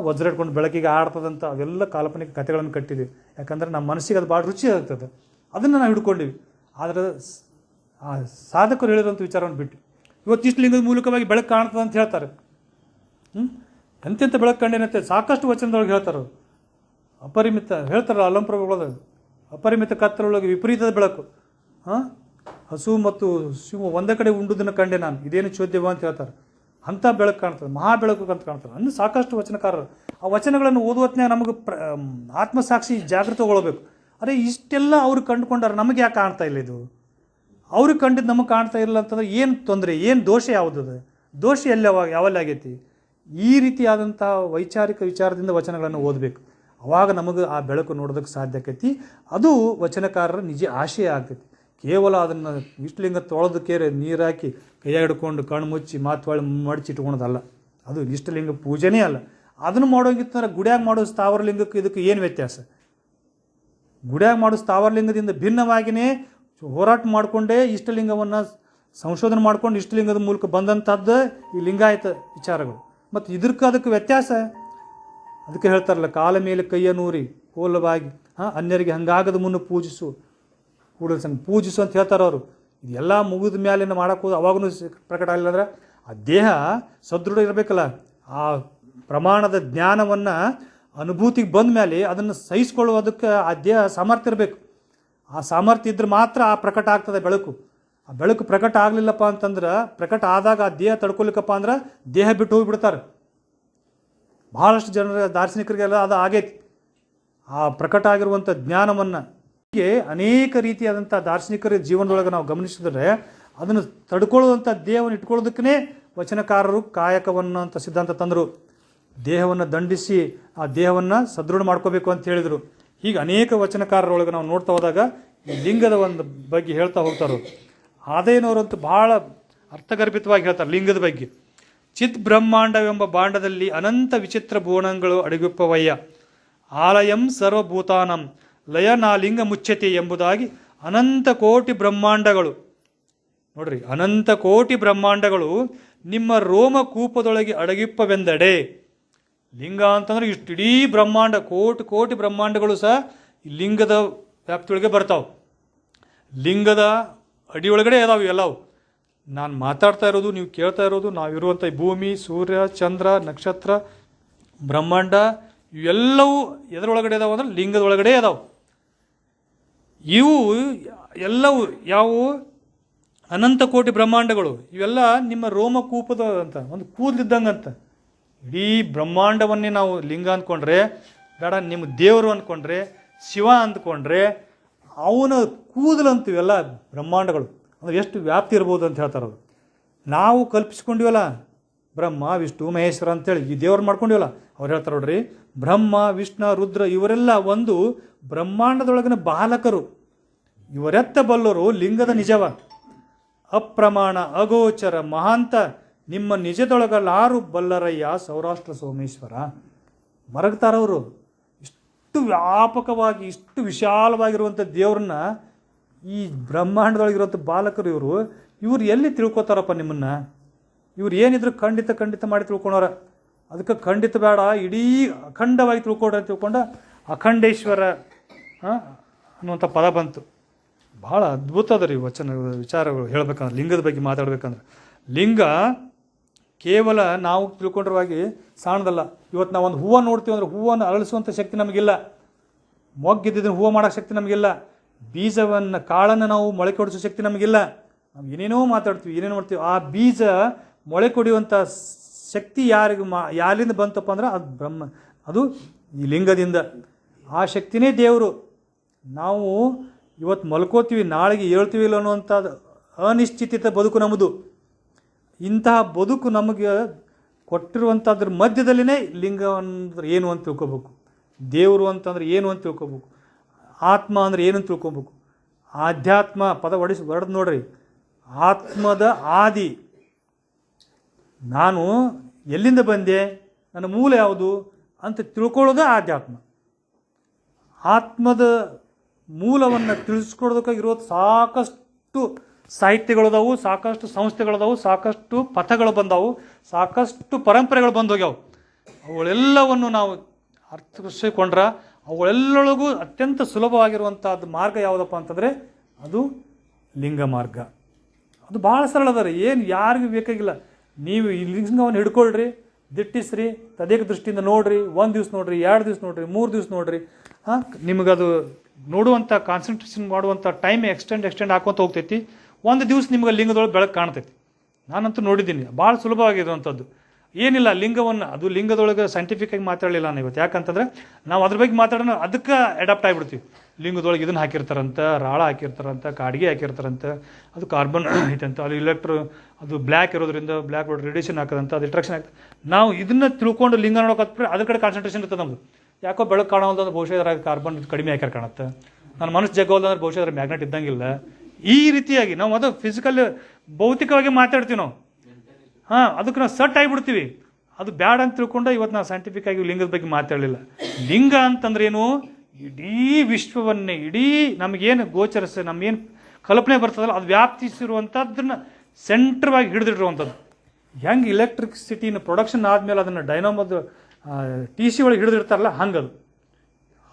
ವಜ್ರ ಇಟ್ಕೊಂಡು ಬೆಳಕಿಗೆ ಆಡ್ತದಂತ, ಅವೆಲ್ಲ ಕಾಲ್ಪನಿಕ ಕಥೆಗಳನ್ನು ಕಟ್ಟಿದ್ದೀವಿ. ಯಾಕಂದ್ರೆ ನಮ್ಮ ಮನಸ್ಸಿಗೆ ಅದು ಭಾಳ ರುಚಿ ಆಗ್ತದೆ, ಅದನ್ನು ನಾವು ಹಿಡ್ಕೊಂಡಿವಿ. ಆದರೆ ಆ ಸಾಧಕರು ಹೇಳಿರೋಂಥ ವಿಚಾರವನ್ನು ಬಿಟ್ಟು ಇವತ್ತು ಇಷ್ಟಲಿಂಗದ ಮೂಲಕವಾಗಿ ಬೆಳಕು ಕಾಣ್ತದೆ ಅಂತ ಹೇಳ್ತಾರೆ. ಎಂತೆಂಥ ಬೆಳಕು ಕಂಡೇನಂತೆ ಸಾಕಷ್ಟು ವಚನದೊಳಗೆ ಹೇಳ್ತಾರೆ. ಅಪರಿಮಿತ ಹೇಳ್ತಾರಲ್ಲ ಅಲಂಪ್ರಭುಗಳದಾಗ, ಅಪರಿಮಿತ ಕತ್ತರೊಳಗೆ ವಿಪರೀತದ ಬೆಳಕು, ಹಸು ಮತ್ತು ಶಿವ ಒಂದೇ ಕಡೆ ಉಂಡುದನ್ನು ಕಂಡೆ ನಾನು, ಇದೇನು ಚೋದ್ಯವ ಅಂತ ಹೇಳ್ತಾರೆ. ಅಂಥ ಬೆಳಕು ಕಾಣ್ತದೆ, ಮಹಾ ಬೆಳಕು ಅಂತ ಕಾಣ್ತಾರೆ. ಅಂದ್ರೆ ಸಾಕಷ್ಟು ವಚನಕಾರರು ಆ ವಚನಗಳನ್ನು ಓದುವತ್ನಾಗ ನಮಗೆ ಆತ್ಮಸಾಕ್ಷಿ ಜಾಗೃತಗೊಳ್ಳಬೇಕು. ಅರೆ ಇಷ್ಟೆಲ್ಲ ಅವ್ರು ಕಂಡುಕೊಂಡಾರ, ನಮಗೆ ಯಾಕೆ ಕಾಣ್ತಾ ಇಲ್ಲ ಇದು? ಅವ್ರಿಗೆ ಕಂಡಿದ್ದು ನಮಗೆ ಕಾಣ್ತಾ ಇಲ್ಲ ಅಂತಂದ್ರೆ ಏನು ತೊಂದರೆ, ಏನು ದೋಷ ಯಾವುದದು? ದೋಷ ಯಾವಲ್ಲಿ ಆಗೈತಿ? ಈ ರೀತಿಯಾದಂಥ ವೈಚಾರಿಕ ವಿಚಾರದಿಂದ ವಚನಗಳನ್ನು ಓದಬೇಕು. ಅವಾಗ ನಮಗೆ ಆ ಬೆಳಕು ನೋಡೋದಕ್ಕೆ ಸಾಧ್ಯ ಆಕೈತಿ. ಅದು ವಚನಕಾರರ ನಿಜ ಆಶಯ ಆಗ್ತೈತಿ. ಕೇವಲ ಅದನ್ನು ಇಷ್ಟಲಿಂಗ ತೊಳೆದಕ್ಕೆ ನೀರು ಹಾಕಿ ಕೈಯಾಗ ಹಿಡ್ಕೊಂಡು ಕಣ್ಣು ಮುಚ್ಚಿ ಮಾತು ಮಡಿಚಿ ಇಟ್ಕೊಳೋದಲ್ಲ. ಅದು ಇಷ್ಟಲಿಂಗ ಪೂಜೆನೇ ಅಲ್ಲ. ಅದನ್ನು ಮಾಡೋಂಗಿತ್ತಂದ್ರೆ ಗುಡಿಯಾಗ ಮಾಡೋ ಸ್ಥಾವರಲಿಂಗಕ್ಕೆ ಇದಕ್ಕೆ ಏನು ವ್ಯತ್ಯಾಸ? ಗುಡಿಯಾಗ ಮಾಡೋ ಸ್ಥಾವರಲಿಂಗದಿಂದ ಭಿನ್ನವಾಗಿಯೇ ಹೋರಾಟ ಮಾಡಿಕೊಂಡೇ ಇಷ್ಟಲಿಂಗವನ್ನು ಸಂಶೋಧನೆ ಮಾಡ್ಕೊಂಡು ಇಷ್ಟಲಿಂಗದ ಮೂಲಕ ಬಂದಂಥದ್ದು ಈ ಲಿಂಗಾಯತ ವಿಚಾರಗಳು. ಮತ್ತು ಅದಕ್ಕೆ ವ್ಯತ್ಯಾಸ ಅದಕ್ಕೆ ಹೇಳ್ತಾರಲ್ಲ, ಕಾಲ ಮೇಲೆ ಕೈಯ ನೂರಿ ಕೋಲವಾಗಿ ಅನ್ಯರಿಗೆ ಹಂಗಾಗದ ಮುನ್ನ ಪೂಜಿಸು ಕೂಡಲ ಸಂಘ ಪೂಜಿಸು ಅಂತ ಹೇಳ್ತಾರೆ ಅವರು. ಇದೆಲ್ಲ ಮುಗಿದ ಮೇಲೆ ಮಾಡಕ್ಕೆ ಹೋದ ಅವಾಗೂ ಪ್ರಕಟ ಆಗಲಿಲ್ಲ ಅಂದ್ರೆ ಆ ದೇಹ ಸದೃಢ ಇರಬೇಕಲ್ಲ. ಆ ಪ್ರಮಾಣದ ಜ್ಞಾನವನ್ನು ಅನುಭೂತಿಗೆ ಬಂದ ಮೇಲೆ ಅದನ್ನು ಸಹಿಸ್ಕೊಳ್ಳೋದಕ್ಕೆ ಆ ದೇಹ ಸಾಮರ್ಥ್ಯ ಇರಬೇಕು. ಆ ಸಾಮರ್ಥ್ಯ ಇದ್ರೆ ಮಾತ್ರ ಆ ಪ್ರಕಟ ಆಗ್ತದೆ ಬೆಳಕು. ಆ ಬೆಳಕು ಪ್ರಕಟ ಆಗಲಿಲ್ಲಪ್ಪ ಅಂತಂದ್ರೆ, ಪ್ರಕಟ ಆದಾಗ ಆ ದೇಹ ತಡ್ಕೊಲಿಕ್ಕಪ್ಪ ಅಂದ್ರೆ ದೇಹ ಬಿಟ್ಟು ಹೋಗಿಬಿಡ್ತಾರೆ. ಭಾಳಷ್ಟು ಜನರ ದಾರ್ಶನಿಕರಿಗೆಲ್ಲ ಅದು ಆಗೈತಿ. ಆ ಪ್ರಕಟ ಆಗಿರುವಂಥ ಜ್ಞಾನವನ್ನು ಹೀಗೆ ಅನೇಕ ರೀತಿಯಾದಂಥ ದಾರ್ಶನಿಕರ ಜೀವನದೊಳಗೆ ನಾವು ಗಮನಿಸಿದ್ರೆ ಅದನ್ನು ತಡ್ಕೊಳ್ಳುವಂಥ ದೇಹವನ್ನು ಇಟ್ಕೊಳ್ಳೋದಕ್ಕೇ ವಚನಕಾರರು ಕಾಯಕವನ್ನು ಅಂತ ಸಿದ್ಧಾಂತ ತಂದರು. ದೇಹವನ್ನು ದಂಡಿಸಿ ಆ ದೇಹವನ್ನು ಸದೃಢ ಮಾಡ್ಕೋಬೇಕು ಅಂತ ಹೇಳಿದರು. ಹೀಗೆ ಅನೇಕ ವಚನಕಾರರೊಳಗೆ ನಾವು ನೋಡ್ತಾ ಹೋದಾಗ ಈ ಲಿಂಗದ ಒಂದು ಬಗ್ಗೆ ಹೇಳ್ತಾ ಹೋಗ್ತಾರೆ. ಆದೇನವರಂತೂ ಭಾಳ ಅರ್ಥಗರ್ಭಿತವಾಗಿ ಹೇಳ್ತಾರೆ ಲಿಂಗದ ಬಗ್ಗೆ. ಚಿತ್ ಬ್ರಹ್ಮಾಂಡವೆಂಬ ಬಾಂಡದಲ್ಲಿ ಅನಂತ ವಿಚಿತ್ರ ಭುವನಗಳು ಅಡಗಿಪ್ಪವಯ್ಯ, ಆಲಯಂ ಸರ್ವಭೂತಾನಂ ಲಯ ನಾಲಿಂಗ ಮುಚ್ಚತೆ ಎಂಬುದಾಗಿ ಅನಂತ ಕೋಟಿ ಬ್ರಹ್ಮಾಂಡಗಳು, ನೋಡ್ರಿ ಅನಂತ ಕೋಟಿ ಬ್ರಹ್ಮಾಂಡಗಳು ನಿಮ್ಮ ರೋಮಕೂಪದೊಳಗೆ ಅಡಗಿಪ್ಪವೆಂದಡೆ. ಲಿಂಗ ಅಂತಂದ್ರೆ ಇಷ್ಟು ಇಡೀ ಬ್ರಹ್ಮಾಂಡ, ಕೋಟಿ ಬ್ರಹ್ಮಾಂಡಗಳು ಸಹ ಲಿಂಗದ ವ್ಯಾಪ್ತಿಯೊಳಗೆ ಬರ್ತಾವೆ. ಲಿಂಗದ ಅಡಿಯೊಳಗಡೆ ಅದಾವೆ ಎಲ್ಲವು. ನಾನು ಮಾತಾಡ್ತಾ ಇರೋದು, ನೀವು ಕೇಳ್ತಾ ಇರೋದು, ನಾವಿರುವಂಥ ಭೂಮಿ, ಸೂರ್ಯ, ಚಂದ್ರ, ನಕ್ಷತ್ರ, ಬ್ರಹ್ಮಾಂಡ ಇವೆಲ್ಲವೂ ಎದರೊಳಗಡೆ ಅದಾವೆ ಅಂದ್ರೆ ಲಿಂಗದ ಒಳಗಡೆ ಅದಾವೆ. ಇವು ಎಲ್ಲವೂ ಯಾವುವು? ಅನಂತ ಕೋಟಿ ಬ್ರಹ್ಮಾಂಡಗಳು. ಇವೆಲ್ಲ ನಿಮ್ಮ ರೋಮಕೂಪದ ಅಂತ ಒಂದು ಕೂದಲಿದ್ದಂಗಂತ. ಇಡೀ ಬ್ರಹ್ಮಾಂಡವನ್ನೇ ನಾವು ಲಿಂಗ ಅಂದ್ಕೊಂಡ್ರೆ ಬೇಡ, ನಿಮ್ಮ ದೇವರು ಅಂದ್ಕೊಂಡ್ರೆ, ಶಿವ ಅಂದ್ಕೊಂಡ್ರೆ ಅವನ ಕೂದಲು ಅಂತೀವೆಲ್ಲ ಬ್ರಹ್ಮಾಂಡಗಳು. ಅಂದ್ರೆ ಎಷ್ಟು ವ್ಯಾಪ್ತಿ ಇರ್ಬೋದು ಅಂತ ಹೇಳ್ತಾರೆ ಅವರು. ನಾವು ಕಲ್ಪಿಸ್ಕೊಂಡಿವಲ್ಲ ಬ್ರಹ್ಮ ವಿಷ್ಣು ಮಹೇಶ್ವರ ಅಂತೇಳಿ ಈ ದೇವ್ರು ಮಾಡ್ಕೊಂಡಿವಲ್ಲ, ಅವ್ರು ಹೇಳ್ತಾರೆ ನೋಡ್ರಿ, ಬ್ರಹ್ಮ ವಿಷ್ಣು ರುದ್ರ ಇವರೆಲ್ಲ ಒಂದು ಬ್ರಹ್ಮಾಂಡದೊಳಗಿನ ಬಾಲಕರು. ಇವರೆತ್ತ ಬಲ್ಲರು ಲಿಂಗದ ನಿಜವ. ಅಪ್ರಮಾಣ ಅಗೋಚರ ಮಹಾಂತ ನಿಮ್ಮ ನಿಜದೊಳಗಲ್ಲಾರು ಬಲ್ಲರಯ್ಯ ಸೌರಾಷ್ಟ್ರ ಸೋಮೇಶ್ವರ. ಮರಗ್ತಾರವರು. ಇಷ್ಟು ವ್ಯಾಪಕವಾಗಿ ಇಷ್ಟು ವಿಶಾಲವಾಗಿರುವಂಥ ದೇವ್ರನ್ನ ಈ ಬ್ರಹ್ಮಾಂಡದೊಳಗಿರೋಂಥ ಬಾಲಕರು ಇವ್ರು ಎಲ್ಲಿ ತಿಳ್ಕೊತಾರಪ್ಪ ನಿಮ್ಮನ್ನು? ಇವ್ರು ಏನಿದ್ರು ಖಂಡಿತ ಮಾಡಿ ತಿಳ್ಕೊಳೋರ. ಅದಕ್ಕೆ ಖಂಡಿತ ಬೇಡ, ಇಡೀ ಅಖಂಡವಾಗಿ ತಿಳ್ಕೊಡ್ರಿ ಅಂತ ತಿಳ್ಕೊಂಡು ಅಖಂಡೇಶ್ವರ ಅನ್ನುವಂಥ ಪದ ಬಂತು. ಭಾಳ ಅದ್ಭುತ ಅದ ರೀ ವಿಚಾರಗಳು ಹೇಳ್ಬೇಕಂದ್ರೆ, ಲಿಂಗದ ಬಗ್ಗೆ ಮಾತಾಡ್ಬೇಕಂದ್ರೆ. ಲಿಂಗ ಕೇವಲ ನಾವು ತಿಳ್ಕೊಂಡಿರುವಾಗಿ ಸಾಣದಲ್ಲ. ಇವತ್ತು ನಾವು ಒಂದು ಹೂವನ್ನು ನೋಡ್ತೀವಿ ಅಂದರೆ ಹೂವನ್ನು ಅರಳಿಸುವಂಥ ಶಕ್ತಿ ನಮಗಿಲ್ಲ. ಮೊಗ್ಗಿದ್ದನ್ನು ಹೂವು ಮಾಡೋಕ್ಕೆ ಶಕ್ತಿ ನಮಗಿಲ್ಲ. ಬೀಜವನ್ನು ಕಾಳನ್ನು ನಾವು ಮೊಳಕೆ ಹೊಡಿಸೋ ಶಕ್ತಿ ನಮಗಿಲ್ಲ. ನಾವು ಏನೇನೋ ಮಾತಾಡ್ತೀವಿ, ಏನೇನೋ ಮಾಡ್ತೀವಿ. ಆ ಬೀಜ ಮೊಳೆ ಕೊಡುವಂಥ ಶಕ್ತಿ ಯಾರಿಂದ ಬಂತಪ್ಪ ಅಂದ್ರೆ ಅದು ಈ ಲಿಂಗದಿಂದ. ಆ ಶಕ್ತಿನೇ ದೇವರು. ನಾವು ಇವತ್ತು ಮಲ್ಕೋತೀವಿ, ನಾಳೆಗೆ ಹೇಳ್ತೀವಿ ಇಲ್ಲ ಅನ್ನುವಂಥದ್ದು ಅನಿಶ್ಚಿತ ಬದುಕು ನಮ್ಮದು. ಇಂತಹ ಬದುಕು ನಮಗೆ ಕೊಟ್ಟಿರುವಂಥದ್ರ ಮಧ್ಯದಲ್ಲಿನೇ ಲಿಂಗ ಅಂದ್ರೆ ಏನು ಅಂತ ತಿಳ್ಕೊಬೇಕು, ದೇವರು ಅಂತಂದ್ರೆ ಏನು ಅಂತ ತಿಳ್ಕೊಬೇಕು, ಆತ್ಮ ಅಂದ್ರೆ ಏನು ಅಂತ ತಿಳ್ಕೊಬೇಕು. ಆಧ್ಯಾತ್ಮ ಪದ ಹೊಡೆದು ನೋಡ್ರಿ, ಆತ್ಮದ ಆದಿ. ನಾನು ಎಲ್ಲಿಂದ ಬಂದೆ, ನನ್ನ ಮೂಲ ಯಾವುದು ಅಂತ ತಿಳ್ಕೊಳ್ಳೋದು ಆಧ್ಯಾತ್ಮ. ಆತ್ಮದ ಮೂಲವನ್ನು ತಿಳಿಸ್ಕೊಡೋದಕ್ಕಾಗಿರೋದು ಸಾಕಷ್ಟು ಸಾಹಿತ್ಯಗಳದಾವು, ಸಾಕಷ್ಟು ಸಂಸ್ಥೆಗಳದಾವು, ಸಾಕಷ್ಟು ಪಥಗಳು ಬಂದಾವು, ಸಾಕಷ್ಟು ಪರಂಪರೆಗಳು ಬಂದೋಗ್ಯಾವು. ಅವುಗಳೆಲ್ಲವನ್ನು ನಾವು ಅರ್ಥಿಸಿಕೊಂಡ್ರೆ ಅವುಗಳೆಲ್ಲೊಳಗೂ ಅತ್ಯಂತ ಸುಲಭವಾಗಿರುವಂಥದ್ದು ಮಾರ್ಗ ಯಾವುದಪ್ಪ ಅಂತಂದರೆ ಅದು ಲಿಂಗ ಮಾರ್ಗ. ಅದು ಭಾಳ ಸರಳ ಅದ ರೀ, ಏನು ಯಾರಿಗೂ ಬೇಕಾಗಿಲ್ಲ. ನೀವು ಈ ಲಿಂಗವನ್ನು ಹಿಡ್ಕೊಳ್ರಿ, ದಿಟ್ಟಿಸ್ರಿ, ತದೇಕ ದೃಷ್ಟಿಯಿಂದ ನೋಡ್ರಿ. 1 ದಿವ್ಸ ನೋಡ್ರಿ, 2 ದಿವ್ಸ ನೋಡ್ರಿ, 3 ದಿವ್ಸ ನೋಡ್ರಿ. ನಿಮಗದು ನೋಡುವಂಥ ಕಾನ್ಸಂಟ್ರೇಷನ್ ಮಾಡುವಂಥ ಟೈಮ್ ಎಕ್ಸ್ಟೆಂಡ್ ಹಾಕೊಂತ ಹೋಗ್ತೈತಿ. 1 ದಿವ್ಸ ನಿಮ್ಗೆ ಲಿಂಗದೊಳಗೆ ಬೆಳಕು ಕಾಣ್ತೈತಿ. ನಾನಂತೂ ನೋಡಿದ್ದೀನಿ, ಭಾಳ ಸುಲಭವಾಗಿರುವಂಥದ್ದು. ಏನಿಲ್ಲ, ಲಿಂಗವನ್ನು ಅದು ಲಿಂಗದೊಳಗೆ ಸೈಂಟಿಫಿಕ್ ಆಗಿ ಮಾತಾಡಲಿಲ್ಲ ನಾನು ಇವತ್ತು. ಯಾಕಂತಂದ್ರೆ ನಾವು ಅದ್ರ ಬಗ್ಗೆ ಮಾತಾಡೋಣ, ಅದಕ್ಕೆ ಅಡಾಪ್ಟ್ ಆಗಿಬಿಡ್ತೀವಿ. ಲಿಂಗದೊಳಗೆ ಇದನ್ನು ಹಾಕಿರ್ತಾರಂತ, ರಾಳ ಹಾಕಿರ್ತಾರಂತ, ಕಾಡಿಗೆ ಹಾಕಿರ್ತಾರಂತ, ಅದು ಕಾರ್ಬನ್ ಐತಂತ, ಅದು ಅದು ಬ್ಲ್ಯಾಕ್ ಇರೋದ್ರಿಂದ ಬ್ಲ್ಯಾಕ್ ರೇಡಿಯೇಷನ್ ಹಾಕೋದಂತ, ಅದು ಅಟ್ರಾಕ್ಷನ್ ಆಗ್ತದೆ. ನಾವು ಇದನ್ನು ತಿಳ್ಕೊಂಡು ಲಿಂಗ ನೋಡೋಕೆ ಅದ್ರ ಕಡೆ ಕಾನ್ಸಂಟ್ರೇಷನ್ ಇರ್ತದೆ ನಮ್ಮದು. ಯಾಕೋ ಬೆಳಕು ಕಾಣೋದಂದ್ರೆ ಬಹುಶಃ ಅದ್ರಾಗ ಕಾರ್ಬನ್ ಕಡಿಮೆ ಹಾಕ್ಯಾರ ಕಾಣುತ್ತೆ. ನನ್ನ ಮನಸ್ಸು ಜಗ್ಗೋಲ್ದಂದ್ರೆ ಬಹುಶಃ ಅದ್ರ ಮ್ಯಾಗ್ನೆಟ್ ಇದ್ದಂಗಿಲ್ಲ. ಈ ರೀತಿಯಾಗಿ ನಾವು ಅದು ಫಿಸಿಕಲ್ ಭೌತಿಕವಾಗಿ ಮಾತಾಡ್ತೀವಿ ನಾವು. ಅದಕ್ಕೆ ನಾವು ಸಟ್ ಆಗಿಬಿಡ್ತೀವಿ. ಅದು ಬ್ಯಾಡ್ ಅಂತ ತಿಳ್ಕೊಂಡು ಇವತ್ತು ನಾವು ಸೈಂಟಿಫಿಕ್ ಆಗಿ ಲಿಂಗದ ಬಗ್ಗೆ ಮಾತಾಡಲಿಲ್ಲ. ಲಿಂಗ ಅಂತಂದ್ರೇನು, ಇಡೀ ವಿಶ್ವವನ್ನೇ, ಇಡೀ ನಮಗೇನು ಗೋಚರಿಸ, ನಮಗೇನು ಕಲ್ಪನೆ ಬರ್ತದಲ್ಲ ಅದು ವ್ಯಾಪ್ತಿಸಿರುವಂಥದ್ದನ್ನ ಸೆಂಟ್ರವಾಗಿ ಹಿಡಿದಿಟ್ಟಿರುವಂಥದ್ದು. ಹೆಂಗೆ ಎಲೆಕ್ಟ್ರಿಸಿಟಿನ ಪ್ರೊಡಕ್ಷನ್ ಆದಮೇಲೆ ಅದನ್ನು ಡೈನಾಮೋದ ಟಿ ಸಿ ಒಳಗೆ ಹಿಡಿದಿರ್ತಾರಲ್ಲ ಹಂಗದು.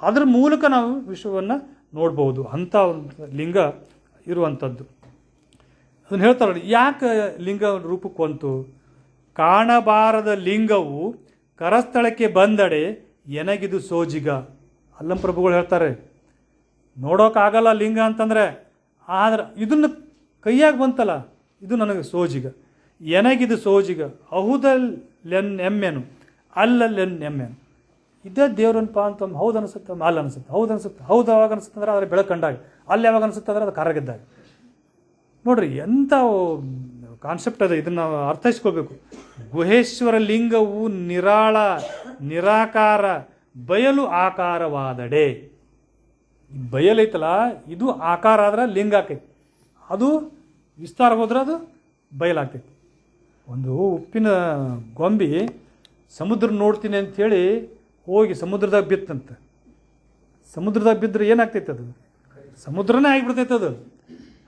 ಅದ್ರ ಮೂಲಕ ನಾವು ವಿಶ್ವವನ್ನು ನೋಡ್ಬೋದು. ಅಂಥ ಒಂದು ಲಿಂಗ ಇರುವಂಥದ್ದು. ಅದನ್ನು ಹೇಳ್ತಾರಲ್ಲ, ಯಾಕೆ ಲಿಂಗ ರೂಪಕ್ಕೆ ಬಂತು? ಕಾಣಬಾರದ ಲಿಂಗವು ಕರಸ್ಥಳಕ್ಕೆ ಬಂದಡೆ ಎನಗಿದು ಸೋಜಿಗ. ಅಲ್ಲಂ ಪ್ರಭುಗಳು ಹೇಳ್ತಾರೆ, ನೋಡೋಕ್ಕಾಗಲ್ಲ ಲಿಂಗ ಅಂತಂದರೆ, ಆದ್ರೆ ಇದನ್ನು ಕೈಯಾಗಿ ಬಂತಲ್ಲ ಇದು ನನಗೆ ಸೋಜಿಗ. ಎನಗಿದು ಸೋಜಿಗ ಅಹುದಲ್ಲೆನ್ನೆಮ್ಮೆನು ಅಲ್ಲಲ್ಲೆನ್ನೆಮ್ಮೆನು. ಇದೇ ದೇವ್ರನ್ಪ ಅಂತ ಹೌದು ಅನಿಸುತ್ತೆ, ಅಲ್ಲಿ ಅನಿಸುತ್ತೆ, ಹೌದು ಅನಿಸುತ್ತೆ, ಹೌದು ಯಾವಾಗ ಅನಿಸುತ್ತೆ ಅಂದ್ರೆ ಅದ್ರ ಬೆಳಕು ಕಂಡಾಗ, ಅಲ್ಲಿ ಯಾವಾಗ ಅನಿಸುತ್ತೆ ಅಂದ್ರೆ ಅದು ಕರಗಿದ್ದಾಗ. ನೋಡ್ರಿ ಎಂಥ ಕಾನ್ಸೆಪ್ಟ್ ಅದ, ಇದನ್ನು ನಾವು ಅರ್ಥೈಸ್ಕೋಬೇಕು. ಗುಹೇಶ್ವರ ಲಿಂಗವು ನಿರಾಳ ನಿರಾಕಾರ ಬಯಲು ಆಕಾರವಾದಡೆ. ಬಯಲೈತಲ್ಲ ಇದು ಆಕಾರ ಆದ್ರೆ ಲಿಂಗ ಆಕೈತಿ, ಅದು ವಿಸ್ತಾರ ಹೋದ್ರೆ ಅದು ಬಯಲಾಗ್ತೈತಿ. ಒಂದು ಉಪ್ಪಿನ ಗೊಂಬಿ ಸಮುದ್ರ ನೋಡ್ತೀನಿ ಅಂಥೇಳಿ ಹೋಗಿ ಸಮುದ್ರದಾಗ ಬಿತ್ತಂತ. ಸಮುದ್ರದಾಗ ಬಿದ್ದರೆ ಏನಾಗ್ತೈತೆ, ಅದು ಸಮುದ್ರನೇ ಆಗಿಬಿಡ್ತೈತೆ ಅದು.